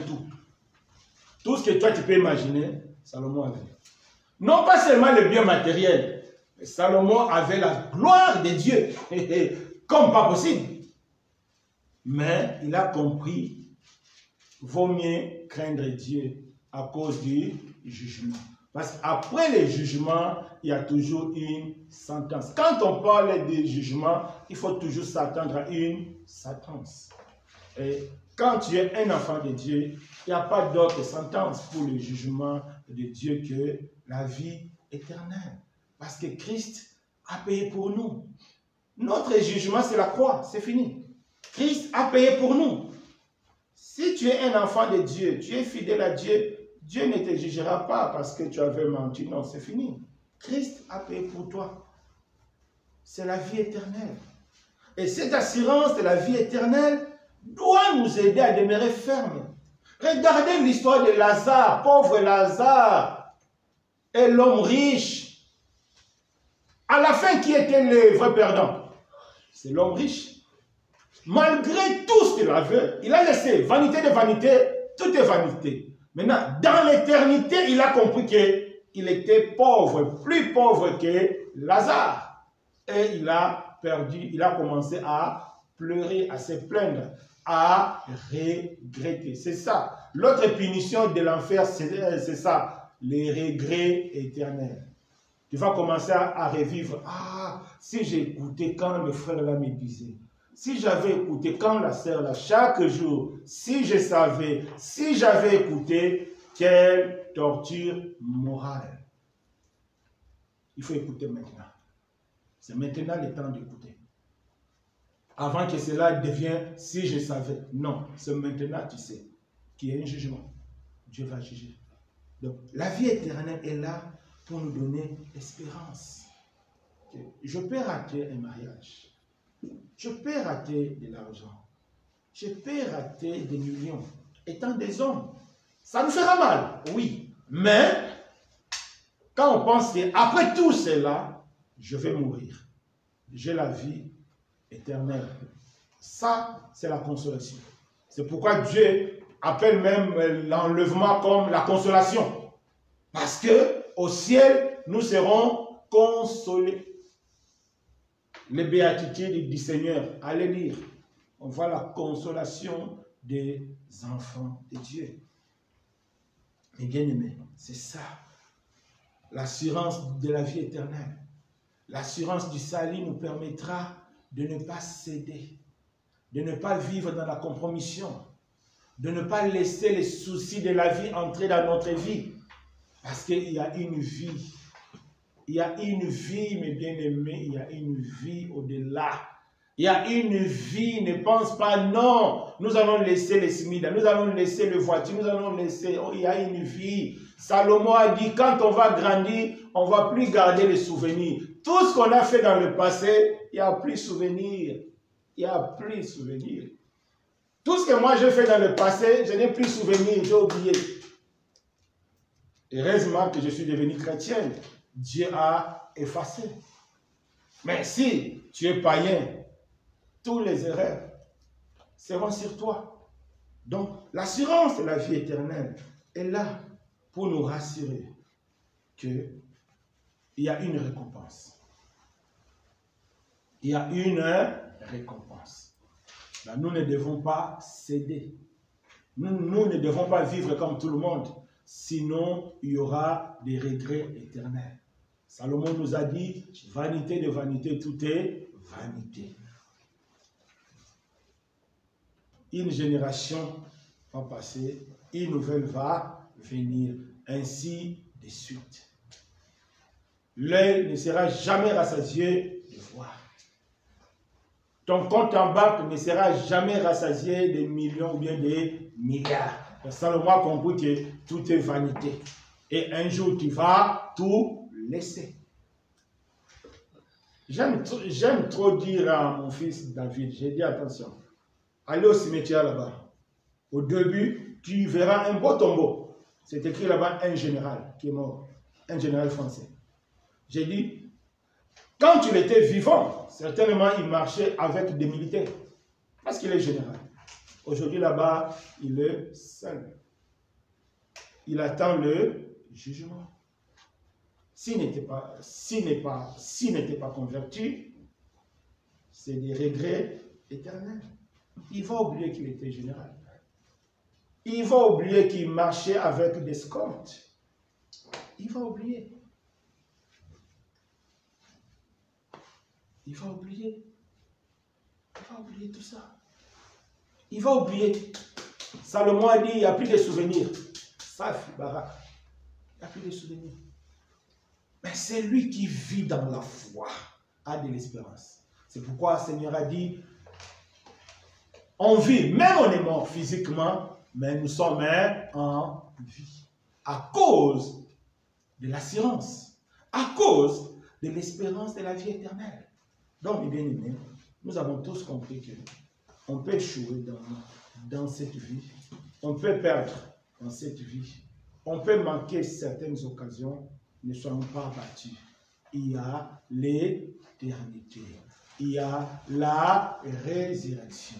tout ce que toi tu peux imaginer, Salomon avait. Non pas seulement le bien matériel, mais Salomon avait la gloire de Dieu, comme pas possible. Mais il a compris, vaut mieux craindre Dieu à cause du jugement. Parce qu'après le jugement, il y a toujours une sentence. Quand on parle de jugement, il faut toujours s'attendre à une sentence. Et quand tu es un enfant de Dieu, il n'y a pas d'autre sentence pour le jugement de Dieu que la vie éternelle. Parce que Christ a payé pour nous. Notre jugement, c'est la croix, c'est fini. Christ a payé pour nous. Si tu es un enfant de Dieu, tu es fidèle à Dieu, Dieu ne te jugera pas parce que tu avais menti. Non, c'est fini. Christ a payé pour toi. C'est la vie éternelle. Et cette assurance de la vie éternelle doit nous aider à demeurer fermes. Regardez l'histoire de Lazare, pauvre Lazare, et l'homme riche. À la fin, qui était le vrai perdant? C'est l'homme riche. Malgré tout ce qu'il avait, il a laissé vanité de vanité, tout est vanité. Maintenant, dans l'éternité, il a compris qu'il était pauvre, plus pauvre que Lazare. Et il a perdu, il a commencé à pleurer, à se plaindre, à regretter. C'est ça. L'autre punition de l'enfer, c'est ça, les regrets éternels. Tu vas commencer à revivre. Ah, si j'ai écouté quand le frère là me disait, si j'avais écouté quand la sœur là, chaque jour, si je savais, si j'avais écouté, quelle torture morale. Il faut écouter maintenant. C'est maintenant le temps d'écouter. Avant que cela devienne, si je savais. Non, c'est maintenant, tu sais, qu'il y a un jugement. Dieu va juger. Donc, la vie éternelle est là pour nous donner espérance. Je peux rater un mariage. Je peux rater de l'argent. Je peux rater des millions. Étant des hommes, ça nous fera mal, oui. Mais, quand on pense qu'après tout cela, je vais mourir. J'ai la vie éternelle. Ça, c'est la consolation. C'est pourquoi Dieu appelle même l'enlèvement comme la consolation. Parce que au ciel, nous serons consolés. Les béatitudes du Seigneur, allez lire. On voit la consolation des enfants de Dieu. Mes bien-aimés, c'est ça. L'assurance de la vie éternelle. L'assurance du salut nous permettra de ne pas céder, de ne pas vivre dans la compromission, de ne pas laisser les soucis de la vie entrer dans notre vie. Parce qu'il y a une vie. Il y a une vie, mes bien-aimés, il y a une vie au-delà. Il y a une vie, ne pense pas, non, nous allons laisser les smidas, nous allons laisser le voiture, nous allons laisser, oh, il y a une vie. Salomon a dit, quand on va grandir, on ne va plus garder les souvenirs. Tout ce qu'on a fait dans le passé, il n'y a plus de souvenirs. Il n'y a plus de souvenirs. Tout ce que moi j'ai fait dans le passé, je n'ai plus de souvenirs, j'ai oublié. Heureusement que je suis devenu chrétienne. Dieu a effacé. Mais si tu es païen, tous les erreurs seront sur toi. Donc, l'assurance de la vie éternelle est là pour nous rassurer qu'il y a une récompense. Il y a une récompense. Ben, nous ne devons pas céder. Nous ne devons pas vivre comme tout le monde. sinon il y aura des regrets éternels. Salomon nous a dit, vanité de vanité, tout est vanité. Une génération va passer, une nouvelle va venir, ainsi de suite. L'œil ne sera jamais rassasié de voir. Ton compte en banque ne sera jamais rassasié de millions ou bien des milliards. Salomon a compris que tout est vanité. Et un jour, tu vas tout laisser. J'aime trop dire à mon fils David, j'ai dit attention, allez au cimetière là-bas. Au début, tu verras un beau tombeau. C'est écrit là-bas un général qui est mort, un général français. J'ai dit, quand il était vivant, certainement il marchait avec des militaires, parce qu'il est général. Aujourd'hui là-bas, il est seul. Il attend le jugement. S'il n'était pas converti, c'est des regrets éternels. Il va oublier qu'il était général. Il va oublier qu'il marchait avec des escortes. Il va oublier. Il va oublier. Il va oublier tout ça. Il va oublier. Salomon a dit, il n'y a plus de souvenirs. Saf, Barak. Il n'y a plus de souvenirs. Mais c'est lui qui vit dans la foi, a de l'espérance. C'est pourquoi le Seigneur a dit, on vit, même on est mort physiquement, mais nous sommes en vie. À cause de l'assurance, à cause de l'espérance de la vie éternelle. Donc, mes bien-aimés, nous avons tous compris qu'on peut échouer dans cette vie, on peut perdre dans cette vie, on peut manquer certaines occasions, ne soyons pas battus. Il y a l'éternité. Il y a la résurrection.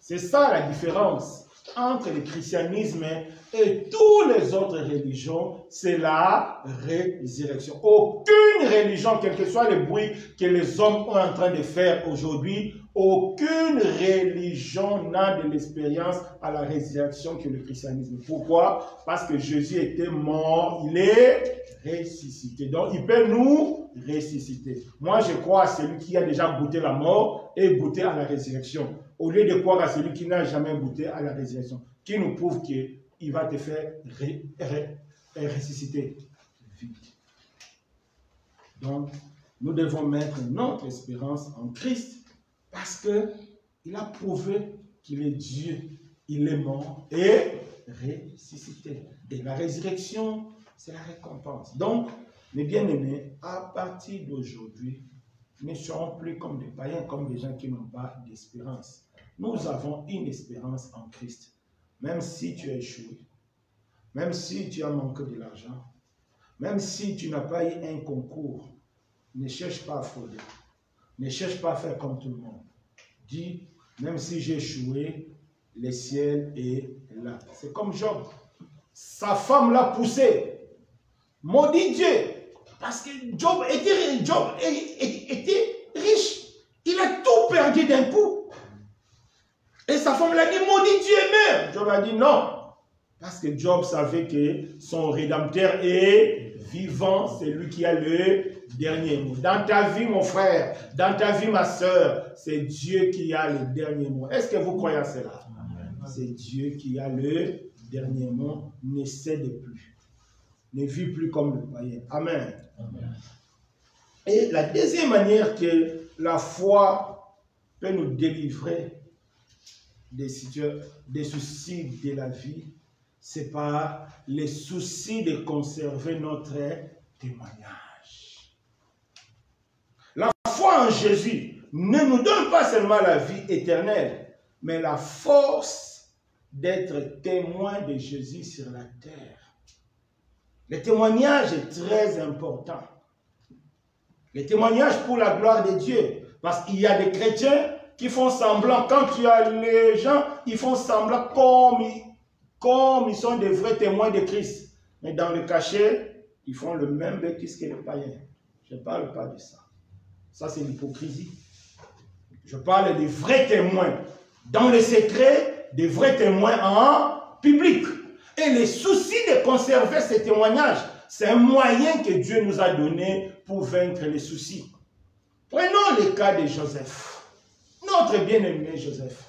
C'est ça la différence entre le christianisme et toutes les autres religions, c'est la résurrection. Aucune religion, quel que soit le bruit que les hommes sont en train de faire aujourd'hui, aucune religion n'a de l'expérience à la résurrection que le christianisme. Pourquoi? Parce que Jésus était mort, il est ressuscité. Donc, il peut nous ressusciter. Moi, je crois à celui qui a déjà goûté la mort et goûté à la résurrection. Au lieu de croire à celui qui n'a jamais goûté à la résurrection, qui nous prouve qu'il va te faire ressusciter vite. Donc, nous devons mettre notre espérance en Christ parce qu'il a prouvé qu'il est Dieu. Il est mort et ressuscité. Et la résurrection, c'est la récompense. Donc, mes bien-aimés, à partir d'aujourd'hui, ne serons plus comme des païens, comme des gens qui n'ont pas d'espérance. Nous avons une espérance en Christ. Même si tu as échoué, même si tu as manqué de l'argent, même si tu n'as pas eu un concours, ne cherche pas à frauder. Ne cherche pas à faire comme tout le monde. Dis, même si j'ai échoué, le ciel est là. C'est comme Job. Sa femme l'a poussé. Maudit Dieu. Parce que Job était riche. Il a tout perdu d'un coup. Et sa femme l'a dit, maudit Dieu même. Job a dit non. Parce que Job savait que son Rédempteur est vivant. C'est lui qui a le dernier mot. Dans ta vie, mon frère, dans ta vie, ma soeur, c'est Dieu qui a le dernier mot. Est-ce que vous croyez à cela? C'est Dieu qui a le dernier mot. Ne cède plus. Ne vis plus comme le païen. Amen. Amen. Et la deuxième manière que la foi peut nous délivrer des soucis de la vie, c'est par les soucis de conserver notre témoignage. La foi en Jésus ne nous donne pas seulement la vie éternelle, mais la force d'être témoin de Jésus sur la terre. Le témoignage est très important. Le témoignage pour la gloire de Dieu. Parce qu'il y a des chrétiens qui font semblant. Quand tu as les gens, ils font semblant comme ils sont des vrais témoins de Christ. Mais dans le cachet, ils font le même bêtise que les païens. Je ne parle pas de ça. Ça, c'est l'hypocrisie. Je parle des vrais témoins. Dans le secret, des vrais témoins en public. Et le souci de conserver ces témoignages, c'est un moyen que Dieu nous a donné pour vaincre les soucis. Prenons le cas de Joseph, notre bien-aimé Joseph.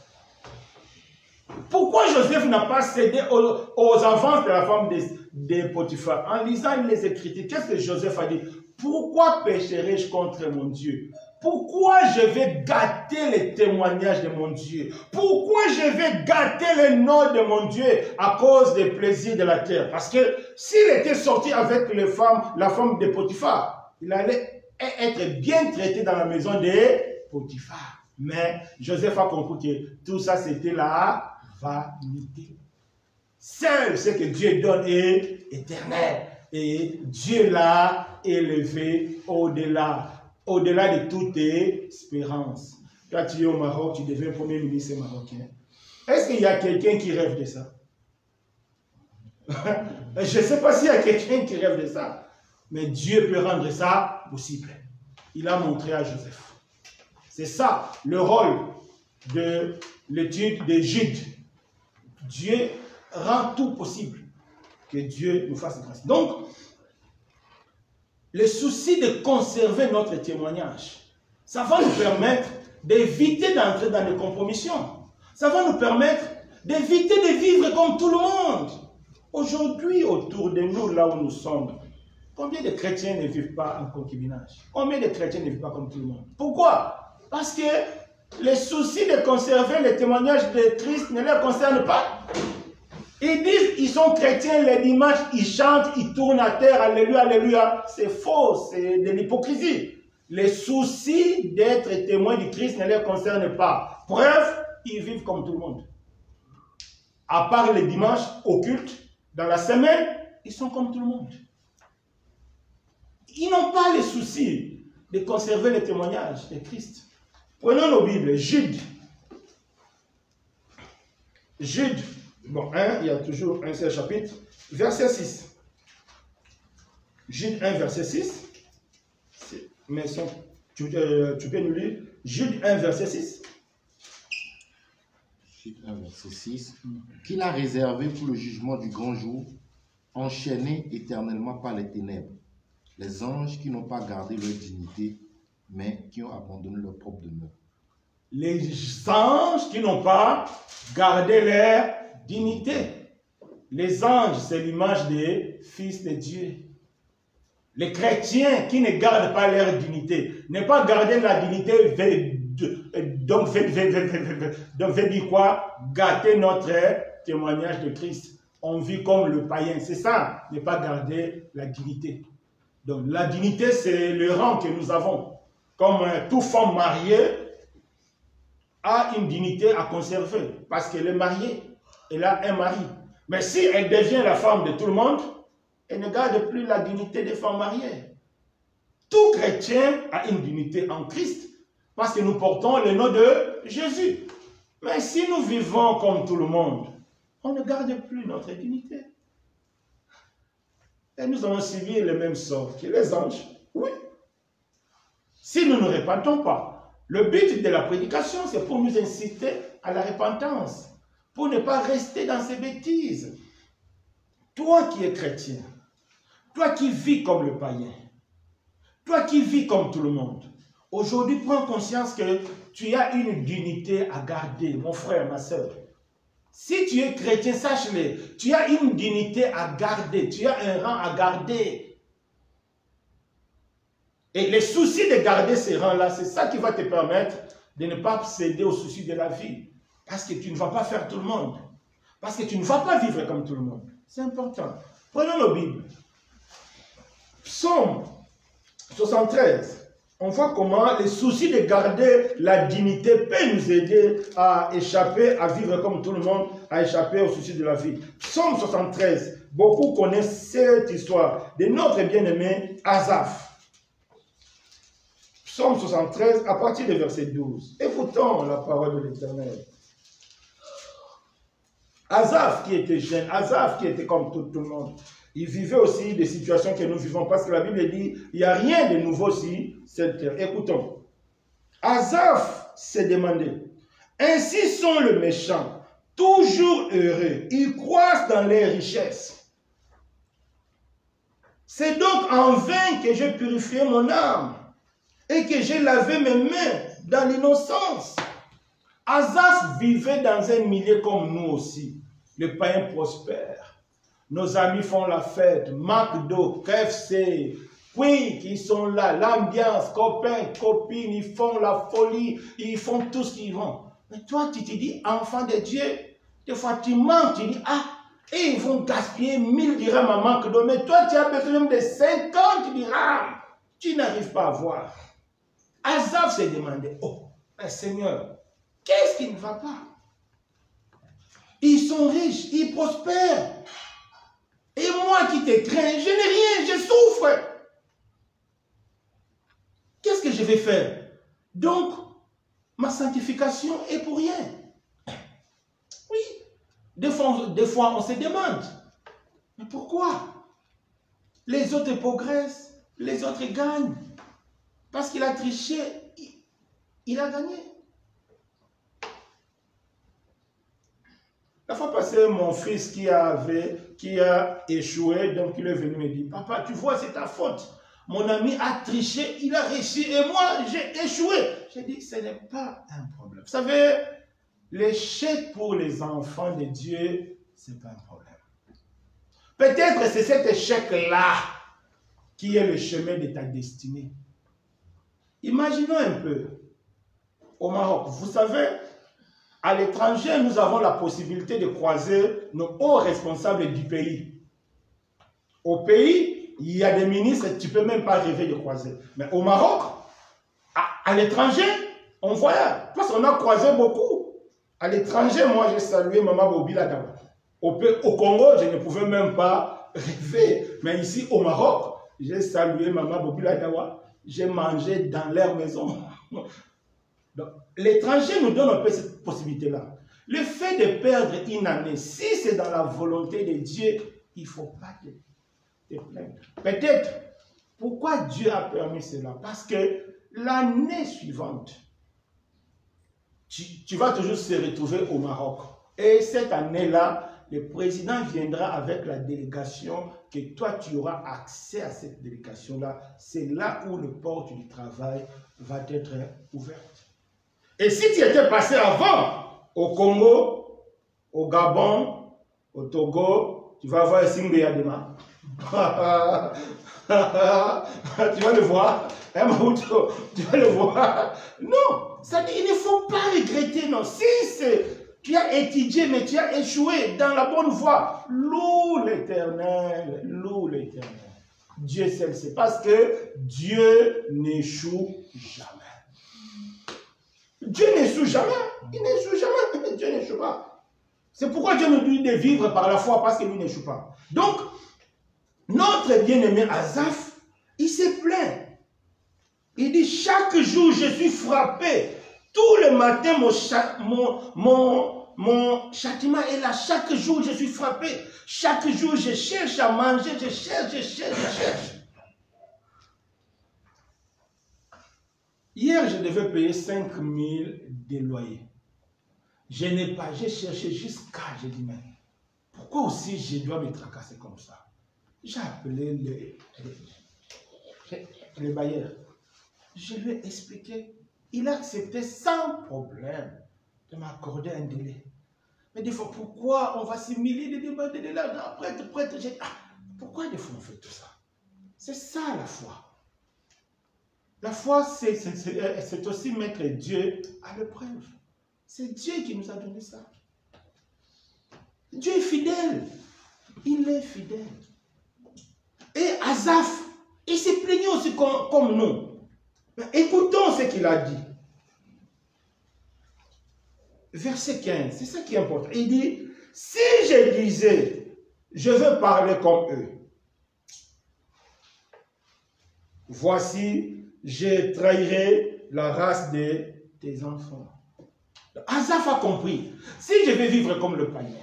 Pourquoi Joseph n'a pas cédé aux avances de la femme de Potiphar? En lisant les Écritures, qu'est-ce que Joseph a dit? Pourquoi pécherai-je contre mon Dieu? Pourquoi je vais gâter les témoignages de mon Dieu? Pourquoi je vais gâter le nom de mon Dieu à cause des plaisirs de la terre? Parce que s'il était sorti avec la femme de Potiphar, il allait être bien traité dans la maison de Potiphar. Mais Joseph a compris que tout ça c'était la vanité. Seul ce que Dieu donne est éternel. Et Dieu l'a élevé au-delà de toute espérance. Quand tu es au Maroc, tu deviens premier ministre marocain. Est-ce qu'il y a quelqu'un qui rêve de ça? Je ne sais pas s'il y a quelqu'un qui rêve de ça. Mais Dieu peut rendre ça possible. Il a montré à Joseph. C'est ça le rôle de l'étude de Jude. Dieu rend tout possible. Que Dieu nous fasse grâce. Donc, le souci de conserver notre témoignage, ça va nous permettre d'éviter d'entrer dans des compromissions. Ça va nous permettre d'éviter de vivre comme tout le monde. Aujourd'hui, autour de nous, là où nous sommes, combien de chrétiens ne vivent pas en concubinage? Combien de chrétiens ne vivent pas comme tout le monde? Pourquoi? Parce que le souci de conserver le témoignage de Christ ne les concerne pas. Ils disent ils sont chrétiens, les dimanches, ils chantent, ils tournent à terre, alléluia, alléluia. C'est faux, c'est de l'hypocrisie. Les soucis d'être témoins du Christ ne les concernent pas. Preuve, ils vivent comme tout le monde. À part les dimanches au culte, dans la semaine, ils sont comme tout le monde. Ils n'ont pas le souci de conserver le témoignage de Christ. Prenons nos Bibles, Jude. Jude. Bon, il y a toujours un seul chapitre. Verset 6. Jude 1, verset 6. Mais tu peux nous lire Jude 1, verset 6. Jude 1, verset 6. Qu'il a réservé pour le jugement du grand jour, enchaînés éternellement par les ténèbres, les anges qui n'ont pas gardé leur dignité, mais qui ont abandonné leur propre demeure. Les anges qui n'ont pas gardé leur dignité. Les anges, c'est l'image des fils de Dieu. Les chrétiens qui ne gardent pas leur dignité, ne pas garder la dignité, donc veut dire quoi? Gâter notre témoignage de Christ. On vit comme le païen, c'est ça, ne pas garder la dignité. Donc la dignité, c'est le rang que nous avons. Comme toute femme mariée a une dignité à conserver, parce qu'elle est mariée. Elle a un mari. Mais si elle devient la femme de tout le monde, elle ne garde plus la dignité des femmes mariées. Tout chrétien a une dignité en Christ, parce que nous portons le nom de Jésus. Mais si nous vivons comme tout le monde, on ne garde plus notre dignité. Et nous allons subir le même sort que les anges. Oui. Si nous ne repentons pas, le but de la prédication, c'est pour nous inciter à la repentance. Pour ne pas rester dans ces bêtises. Toi qui es chrétien, toi qui vis comme le païen, toi qui vis comme tout le monde, aujourd'hui prends conscience que tu as une dignité à garder, mon frère, ma soeur. Si tu es chrétien, sache-le, tu as une dignité à garder, tu as un rang à garder. Et le souci de garder ces rangs-là, c'est ça qui va te permettre de ne pas céder aux soucis de la vie. Parce que tu ne vas pas faire tout le monde. Parce que tu ne vas pas vivre comme tout le monde. C'est important. Prenons nos Bibles. Psaume 73. On voit comment le souci de garder la dignité peut nous aider à échapper, à vivre comme tout le monde, à échapper aux soucis de la vie. Psaume 73. Beaucoup connaissent cette histoire de notre bien-aimé Asaph. Psaume 73, à partir du verset 12. Écoutons la parole de l'Éternel. Asaph qui était jeune, Asaph qui était comme tout le monde, il vivait aussi des situations que nous vivons, parce que la Bible dit, il n'y a rien de nouveau sur cette terre. Écoutons. Asaph s'est demandé, ainsi sont les méchants, toujours heureux. Ils croissent dans les richesses. C'est donc en vain que j'ai purifié mon âme et que j'ai lavé mes mains dans l'innocence. Asaph vivait dans un milieu comme nous aussi. Les païens prospèrent. Nos amis font la fête. McDo, KFC, Quick, ils sont là. L'ambiance, copains, copines, ils font la folie. Ils font tout ce qu'ils vont. Mais toi, tu te dis, enfant de Dieu, des fois tu manques, tu dis, ah, et ils vont gaspiller 1000 dirhams à McDo. Mais toi, tu as besoin même de 50 dirhams. Tu n'arrives pas à voir. Asaph s'est demandé, oh, mais Seigneur, qu'est-ce qui ne va pas? Ils sont riches, ils prospèrent. Et moi qui te crains, je n'ai rien, je souffre. Qu'est-ce que je vais faire? Donc, ma sanctification est pour rien. Oui, des fois on se demande, mais pourquoi? Les autres progressent, les autres gagnent. Parce qu'il a triché, il a gagné. La fois passée, mon fils qui a échoué, donc il est venu me dire, papa, tu vois, c'est ta faute. Mon ami a triché, il a réussi et moi, j'ai échoué. J'ai dit, ce n'est pas un problème. Vous savez, l'échec pour les enfants de Dieu, ce n'est pas un problème. Peut-être c'est cet échec-là qui est le chemin de ta destinée. Imaginons un peu, au Maroc, vous savez, à l'étranger, nous avons la possibilité de croiser nos hauts responsables du pays. Au pays, il y a des ministres, tu ne peux même pas rêver de croiser. Mais au Maroc, à l'étranger, on voyage. Parce qu'on a croisé beaucoup. À l'étranger, moi, j'ai salué Maman Bobila Dawa. Au Congo, je ne pouvais même pas rêver. Mais ici, au Maroc, j'ai salué Maman Bobila Dawa. J'ai mangé dans leur maison. L'étranger nous donne un peu cette possibilité-là. Le fait de perdre une année, si c'est dans la volonté de Dieu, il ne faut pas te plaindre. Peut-être, pourquoi Dieu a permis cela? Parce que l'année suivante, tu vas toujours se retrouver au Maroc. Et cette année-là, le président viendra avec la délégation que toi, tu auras accès à cette délégation-là. C'est là où le porte du travail va être ouverte. Et si tu étais passé avant, au Congo, au Gabon, au Togo, tu vas voir Singbe Yadema. Tu vas le voir. Tu vas le voir. Non, ça dit, il ne faut pas regretter. Non. Si tu as étudié, mais tu as échoué dans la bonne voie, loue l'Éternel. Loue l'Éternel. Dieu seul sait. Parce que Dieu n'échoue jamais. Dieu n'échoue jamais. Il n'échoue jamais. Dieu n'échoue pas. C'est pourquoi Dieu nous dit de vivre par la foi, parce qu'il n'échoue pas. Donc, notre bien-aimé Asaph, il s'est plaint. Il dit, chaque jour, je suis frappé. Tout le matin, mon châtiment est là. Chaque jour, je suis frappé. Chaque jour, je cherche à manger. Je cherche. Hier, je devais payer 5 000 de loyer. Je n'ai pas, j'ai cherché jusqu'à, j'ai dit, mais pourquoi aussi je dois me tracasser comme ça? J'ai appelé le bailleur. Je lui ai expliqué. Il a accepté sans problème de m'accorder un délai. Mais des fois, pourquoi on va s'humilier de demander là, prêtre, j'ai dit, ah, pourquoi des fois on fait tout ça? C'est ça la foi. La foi, c'est aussi mettre Dieu à l'épreuve. C'est Dieu qui nous a donné ça. Dieu est fidèle. Il est fidèle. Et Asaph, il s'est plaigné aussi comme nous. Mais écoutons ce qu'il a dit. Verset 15, c'est ça qui est important. Il dit, si je disais, je veux parler comme eux, voici, je trahirai la race de tes enfants. Asaph a compris. Si je vais vivre comme le païen,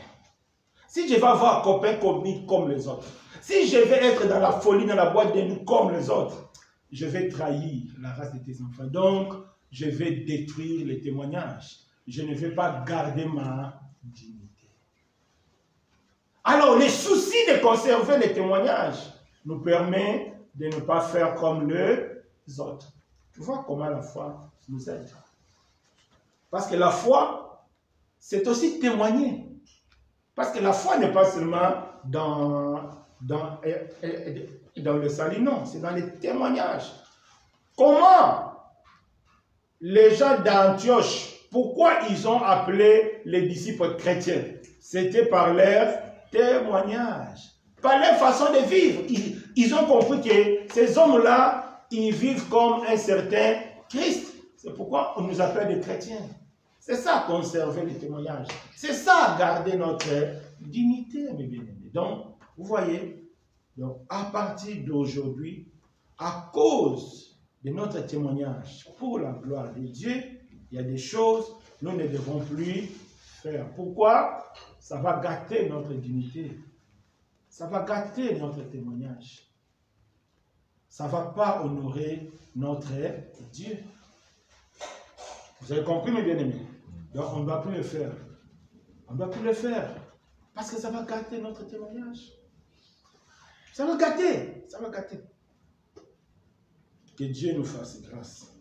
si je vais avoir copain comme les autres, si je vais être dans la folie, dans la boîte de nuit comme les autres, je vais trahir la race de tes enfants. Donc, je vais détruire les témoignages. Je ne vais pas garder ma dignité. Alors, les soucis de conserver les témoignages nous permet de ne pas faire comme les autres. Tu vois comment la foi nous aide. Parce que la foi, c'est aussi témoigner. Parce que la foi n'est pas seulement dans le salut, non, c'est dans les témoignages. Comment les gens d'Antioche, pourquoi ils ont appelé les disciples chrétiens? C'était par leur témoignage, par leur façon de vivre. Ils ont compris que ces hommes-là, ils vivent comme un certain Christ. C'est pourquoi on nous appelle des chrétiens. C'est ça, conserver les témoignages. C'est ça, garder notre dignité, mes bien-aimés. Donc, vous voyez, donc, à partir d'aujourd'hui, à cause de notre témoignage pour la gloire de Dieu, il y a des choses que nous ne devons plus faire. Pourquoi? Ça va gâter notre dignité. Ça va gâter notre témoignage. Ça ne va pas honorer notre Dieu. Vous avez compris, mes bien-aimés? Donc, on ne doit plus le faire. On ne doit plus le faire. Parce que ça va gâter notre témoignage. Ça va gâter. Ça va gâter. Que Dieu nous fasse grâce.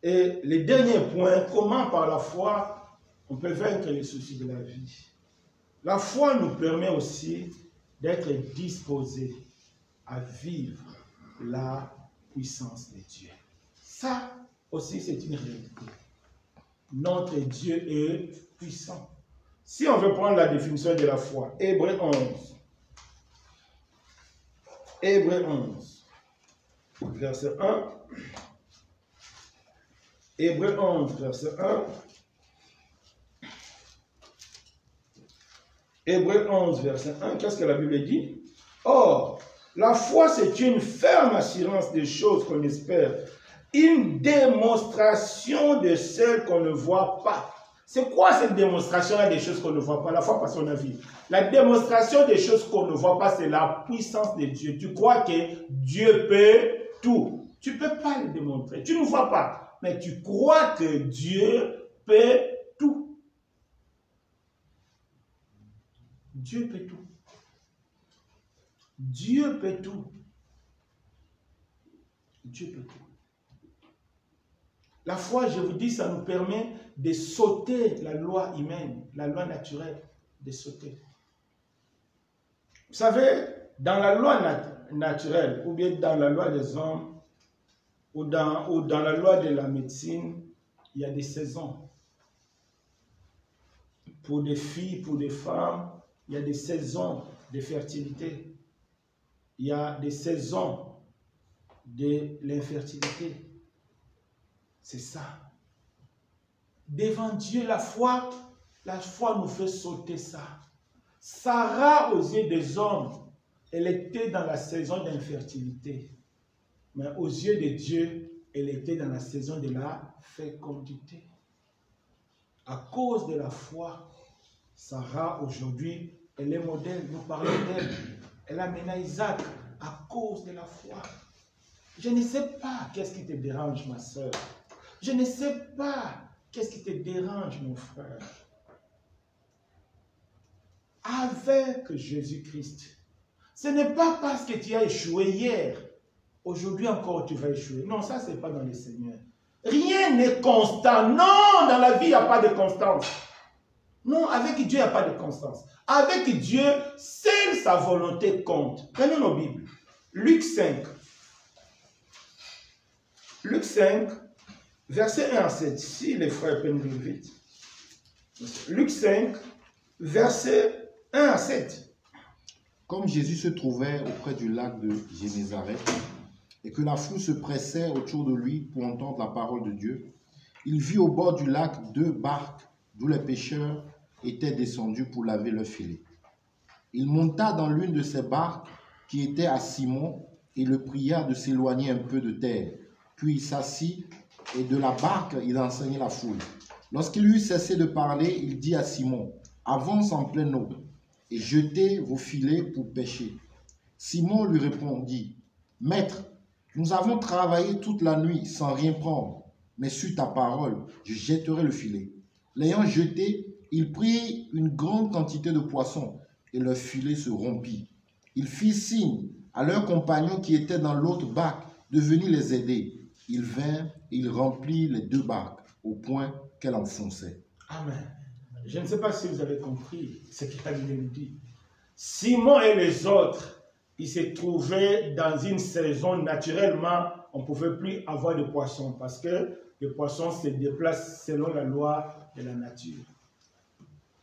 Et le dernier point, comment par la foi, on peut vaincre les soucis de la vie. La foi nous permet aussi d'être disposés à vivre la puissance de Dieu. Ça aussi, c'est une réalité. Notre Dieu est puissant. Si on veut prendre la définition de la foi, Hébreux 11. Hébreux 11, verset 1. Hébreux 11, verset 1. Hébreux 11, verset 1. Qu'est-ce que la Bible dit? Or, la foi, c'est une ferme assurance des choses qu'on espère, une démonstration de celles qu'on ne voit pas. C'est quoi cette démonstration des choses qu'on ne voit pas? La foi, parce qu'on a vu. La démonstration des choses qu'on ne voit pas, c'est la puissance de Dieu. Tu crois que Dieu peut tout. Tu ne peux pas le démontrer. Tu ne vois pas. Mais tu crois que Dieu peut tout. Dieu peut tout. Dieu peut tout. Dieu peut tout. La foi, je vous dis, ça nous permet de sauter la loi humaine, la loi naturelle, de sauter. Vous savez, dans la loi naturelle, ou bien dans la loi des hommes, ou dans la loi de la médecine, il y a des saisons. Pour des filles, pour des femmes, il y a des saisons de fertilité. Il y a des saisons de l'infertilité. C'est ça. Devant Dieu, la foi nous fait sauter ça. Sarah, aux yeux des hommes, elle était dans la saison d'infertilité. Mais aux yeux de Dieu, elle était dans la saison de la fécondité. À cause de la foi, Sarah, aujourd'hui, elle est modèle. Nous parlons d'elle. Elle a mené Isaac à cause de la foi. Je ne sais pas qu'est-ce qui te dérange, ma soeur. Je ne sais pas qu'est-ce qui te dérange, mon frère. Avec Jésus-Christ, ce n'est pas parce que tu as échoué hier, aujourd'hui encore tu vas échouer. Non, ça, ce n'est pas dans le Seigneur. Rien n'est constant. Non, dans la vie, il n'y a pas de constance. Non, avec Dieu, il n'y a pas de constance. Avec Dieu, seule sa volonté compte. Prenons nos Bibles. Luc 5. Luc 5, verset 1 à 7. Si les frères peuvent lire vite. Luc 5, verset 1 à 7. Comme Jésus se trouvait auprès du lac de Génézareth et que la foule se pressait autour de lui pour entendre la parole de Dieu, il vit au bord du lac 2 barques d'où les pêcheurs étaient descendus pour laver leurs filets. Il monta dans l'une de ces barques qui était à Simon et le pria de s'éloigner un peu de terre. Puis il s'assit et de la barque il enseignait la foule. Lorsqu'il eut cessé de parler, il dit à Simon, « Avance en pleine eau et jetez vos filets pour pêcher. » Simon lui répondit, « Maître, nous avons travaillé toute la nuit sans rien prendre, mais sur ta parole, je jetterai le filet. » L'ayant jeté, il prit une grande quantité de poissons et leur filet se rompit. Ils firent signe à leurs compagnons qui étaient dans l'autre barque de venir les aider. Ils vinrent et ils remplirent les 2 barques au point qu'elles enfonçaient. Amen. Je ne sais pas si vous avez compris ce que la Bible nous dit. Simon et les autres, ils se trouvaient dans une saison naturellement, on ne pouvait plus avoir de poissons parce que les poissons se déplacent selon la loi de la nature.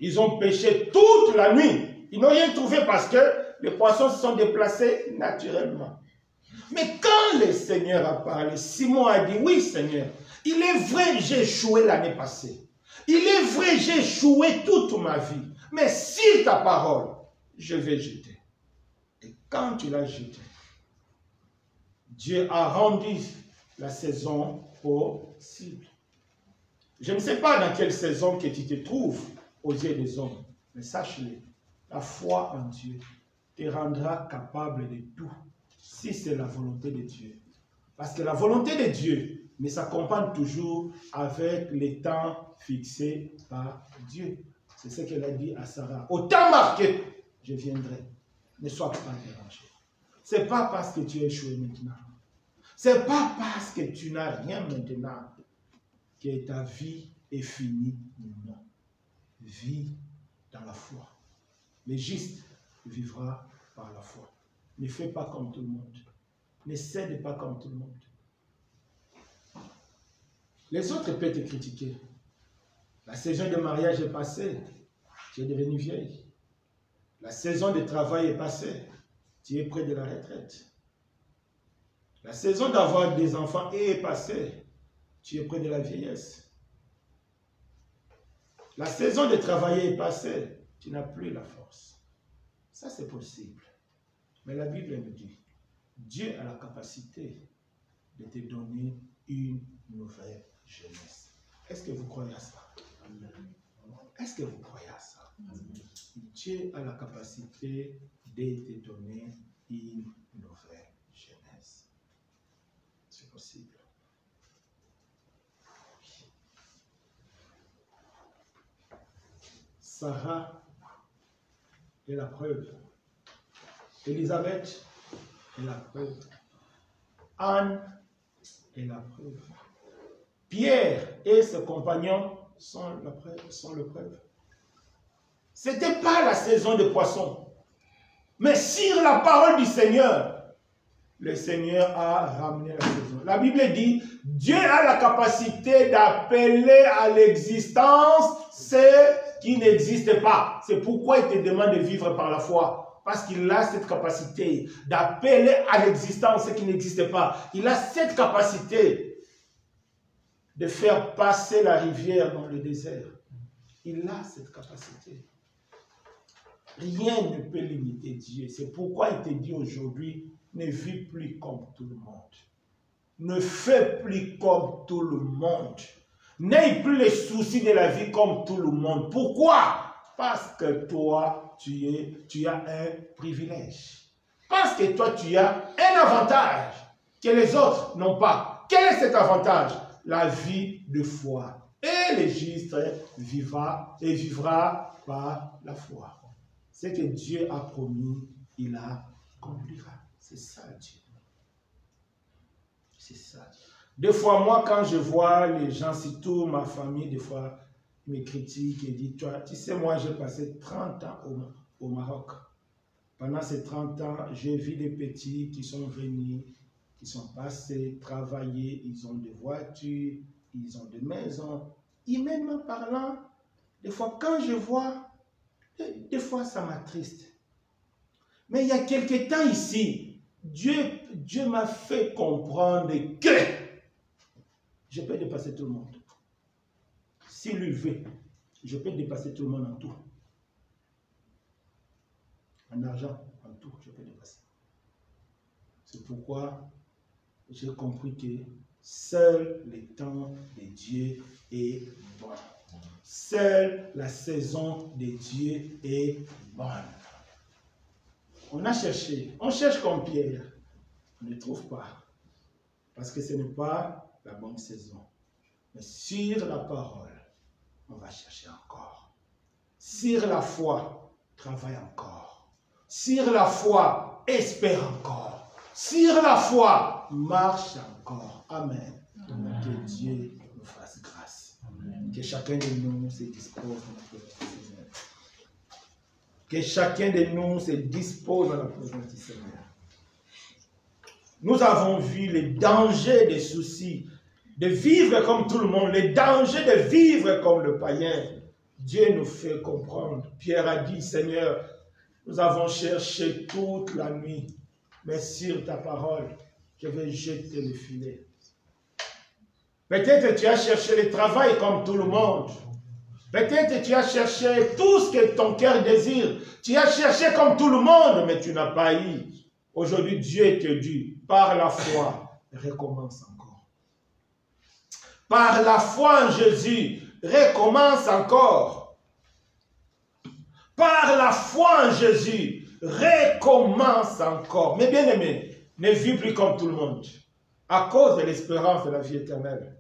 Ils ont pêché toute la nuit. Ils n'ont rien trouvé parce que les poissons se sont déplacés naturellement. Mais quand le Seigneur a parlé, Simon a dit, oui Seigneur, il est vrai que j'ai échoué l'année passée. Il est vrai que j'ai échoué toute ma vie. Mais sur ta parole, je vais jeter. Et quand tu l'as jeté, Dieu a rendu la saison possible. Je ne sais pas dans quelle saison que tu te trouves aux yeux des hommes, mais sache-le, la foi en Dieu te rendra capable de tout, si c'est la volonté de Dieu. Parce que la volonté de Dieu ne s'accompagne toujours avec les temps fixés par Dieu. C'est ce qu'elle a dit à Sarah. Au temps marqué, je viendrai. Ne sois pas dérangé. Ce n'est pas parce que tu es échoué maintenant. Ce n'est pas parce que tu n'as rien maintenant que ta vie est finie. Non. Vis dans la foi. Le juste vivra par la foi. Ne fais pas comme tout le monde. Ne cède pas comme tout le monde. Les autres peuvent te critiquer. La saison de mariage est passée. Tu es devenue vieille. La saison de travail est passée. Tu es près de la retraite. La saison d'avoir des enfants est passée. Tu es près de la vieillesse. La saison de travailler est passée. Tu n'as plus la force. Ça, c'est possible. Mais la Bible nous dit, Dieu a la capacité de te donner une nouvelle jeunesse. Est-ce que vous croyez à ça? Est-ce que vous croyez à ça? Dieu a la capacité de te donner une nouvelle jeunesse. C'est possible. Sarah est la preuve. Élisabeth est la preuve. Anne est la preuve. Pierre et ses compagnons sont le preuve. Ce n'était pas la saison de poissons. Mais sur la parole du Seigneur, le Seigneur a ramené la saison. La Bible dit, Dieu a la capacité d'appeler à l'existence ce qui n'existe pas. C'est pourquoi il te demande de vivre par la foi. Parce qu'il a cette capacité d'appeler à l'existence ce qui n'existe pas. Il a cette capacité de faire passer la rivière dans le désert. Il a cette capacité. Rien ne peut limiter Dieu. C'est pourquoi il te dit aujourd'hui, ne vis plus comme tout le monde. Ne fais plus comme tout le monde. N'aie plus les soucis de la vie comme tout le monde. Pourquoi? Parce que toi, tu as un privilège. Parce que toi, tu as un avantage que les autres n'ont pas. Quel est cet avantage? La vie de foi. Et le juste vivra par la foi. Ce que Dieu a promis, il accomplira. C'est ça Dieu. C'est ça. Des fois, moi, quand je vois les gens, surtout ma famille, des fois, ils me critiquent et disent, toi, tu sais, moi, j'ai passé 30 ans au Maroc. Pendant ces 30 ans, j'ai vu des petits qui sont venus, qui sont passés, travailler, ils ont des voitures, ils ont des maisons. Humainement parlant, des fois, quand je vois, des fois, ça m'attriste. Mais il y a quelque temps ici, Dieu m'a fait comprendre que je peux dépasser tout le monde. S'il lui veut, je peux dépasser tout le monde en tout. En argent, en tout, je peux dépasser. C'est pourquoi j'ai compris que seul le temps de Dieu est bon. Seule la saison de Dieu est bonne. On a cherché, on cherche comme Pierre, on ne trouve pas. Parce que ce n'est pas la bonne saison. Mais sur la parole, on va chercher encore. Sur la foi, travaille encore. Sur la foi, espère encore. Sur la foi, marche encore. Amen. Amen. Que Dieu nous fasse grâce. Amen. Que chacun de nous se dispose dans la présence du Seigneur. Que chacun de nous se dispose dans la présence du Seigneur. Nous avons vu les dangers des soucis, de vivre comme tout le monde, les dangers de vivre comme le païen. Dieu nous fait comprendre. Pierre a dit, Seigneur, nous avons cherché toute la nuit, mais sur ta parole, je vais jeter le filet. Peut-être que tu as cherché le travail comme tout le monde. Peut-être que tu as cherché tout ce que ton cœur désire. Tu as cherché comme tout le monde, mais tu n'as pas eu. Aujourd'hui, Dieu te dit, par la foi, recommence encore. Par la foi en Jésus, recommence encore. Par la foi en Jésus, recommence encore. Mais bien aimé, ne vis plus comme tout le monde. À cause de l'espérance de la vie éternelle.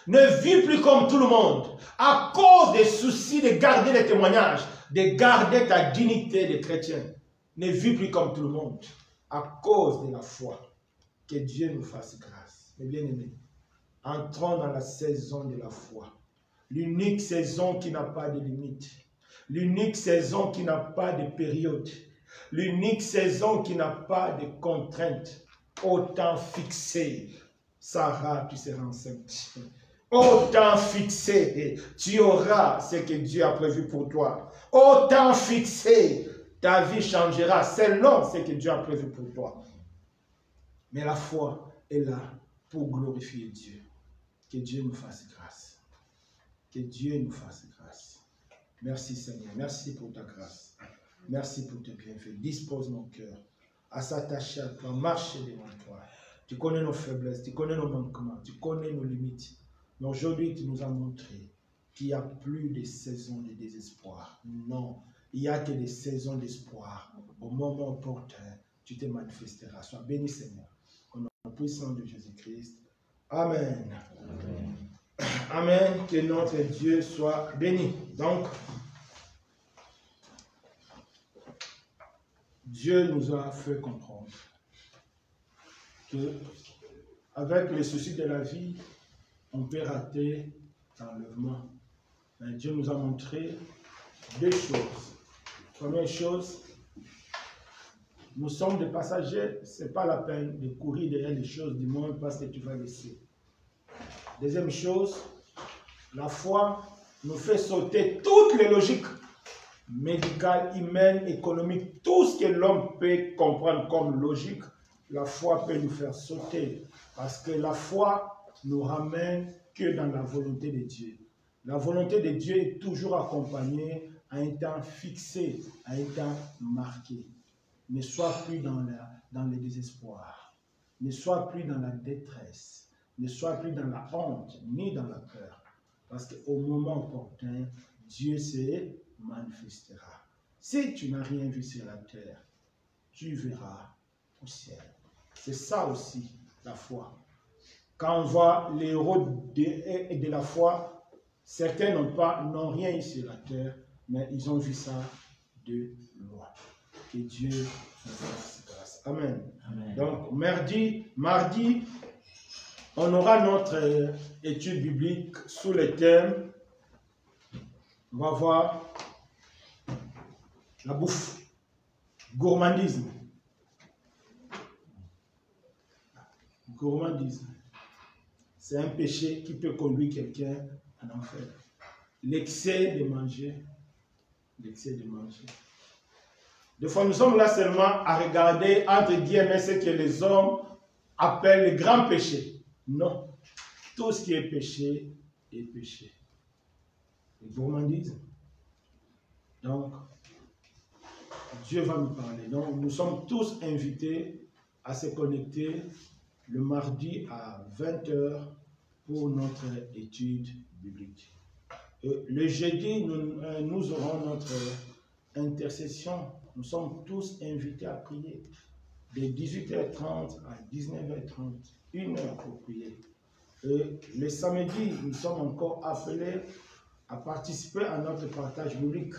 Ne vis plus comme tout le monde. À cause des soucis de garder les témoignages, de garder ta dignité de chrétien. Ne vis plus comme tout le monde. À cause de la foi. Que Dieu nous fasse grâce. Mes bien-aimés, entrons dans la saison de la foi. L'unique saison qui n'a pas de limite. L'unique saison qui n'a pas de période. L'unique saison qui n'a pas de contraintes. Autant fixé. Sarah, tu seras enceinte. Autant fixé, tu auras ce que Dieu a prévu pour toi. Autant fixé, ta vie changera selon ce que Dieu a prévu pour toi. Mais la foi est là pour glorifier Dieu. Que Dieu nous fasse grâce. Que Dieu nous fasse grâce. Merci Seigneur. Merci pour ta grâce. Merci pour tes bienfaits. Dispose nos cœurs à s'attacher à toi, marcher devant toi. Tu connais nos faiblesses, tu connais nos manquements, tu connais nos limites. Mais aujourd'hui, tu nous as montré qu'il n'y a plus de saison de désespoir. Non, il n'y a que des saisons d'espoir. Au moment opportun, tu te manifesteras. Sois béni, Seigneur. Au nom puissant de Jésus-Christ. Amen. Amen. Amen. Que notre Dieu soit béni. Donc, Dieu nous a fait comprendre que avec les soucis de la vie, on peut rater l'enlèvement. Mais Dieu nous a montré deux choses. Première chose, nous sommes des passagers, ce n'est pas la peine de courir derrière les choses du monde parce que tu vas laisser. Deuxième chose, la foi nous fait sauter toutes les logiques médicales, humaines, économiques, tout ce que l'homme peut comprendre comme logique, la foi peut nous faire sauter. Parce que la foi nous ramène que dans la volonté de Dieu. La volonté de Dieu est toujours accompagnée à un temps fixé, à un temps marqué. Ne sois plus dans le désespoir. Ne sois plus dans la détresse. Ne sois plus dans la honte, ni dans la peur. Parce qu'au moment opportun, Dieu se manifestera. Si tu n'as rien vu sur la terre, tu verras au ciel. C'est ça aussi, la foi. Quand on voit les héros de la foi, certains n'ont rien eu sur la terre, mais ils ont vu ça de loin. Que Dieu nous fasse grâce. Amen. Amen. Donc, mardi, on aura notre étude biblique sous le thème. On va voir la bouffe, gourmandisme. Gourmandisme. C'est un péché qui peut conduire quelqu'un en enfer. L'excès de manger. L'excès de manger. Des fois, nous sommes là seulement à regarder, entre guillemets, ce que les hommes appellent les grands péchés. Non. Tout ce qui est péché est péché. Le gourmandisme. Donc, Dieu va nous parler. Donc, nous sommes tous invités à se connecter le mardi à 20h pour notre étude biblique. Le jeudi, nous aurons notre intercession. Nous sommes tous invités à prier. De 18h30 à 19h30, 1 heure pour prier. Le samedi, nous sommes encore appelés à participer à notre partage biblique.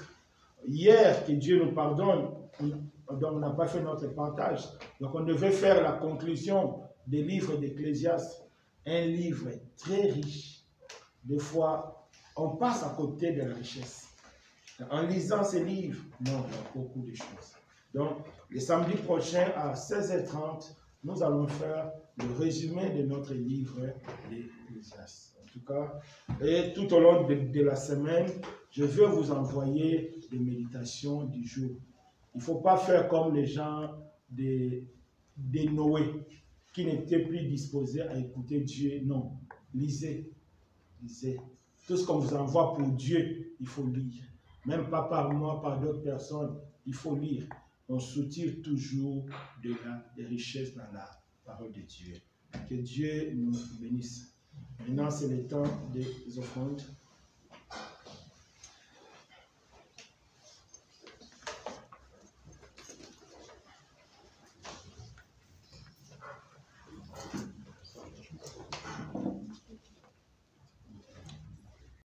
hier, que Dieu nous pardonne, donc on n'a pas fait notre partage. Donc on devait faire la conclusion des livres d'Ecclésiaste, un livre très riche. Des fois, on passe à côté de la richesse. En lisant ces livres, non, il y a beaucoup de choses. Donc, le samedi prochain à 16h30, nous allons faire le résumé de notre livre d'Ecclésiaste. En tout cas, et tout au long de la semaine, je vais vous envoyer des méditations du jour. Il ne faut pas faire comme les gens de Noé, qui n'étaient plus disposés à écouter Dieu. Non, lisez, lisez. Tout ce qu'on vous envoie pour Dieu, il faut lire. Même pas par moi, par d'autres personnes, il faut lire. On soutire toujours des richesses dans la parole de Dieu. Que Dieu nous bénisse. Maintenant, c'est le temps des offrandes.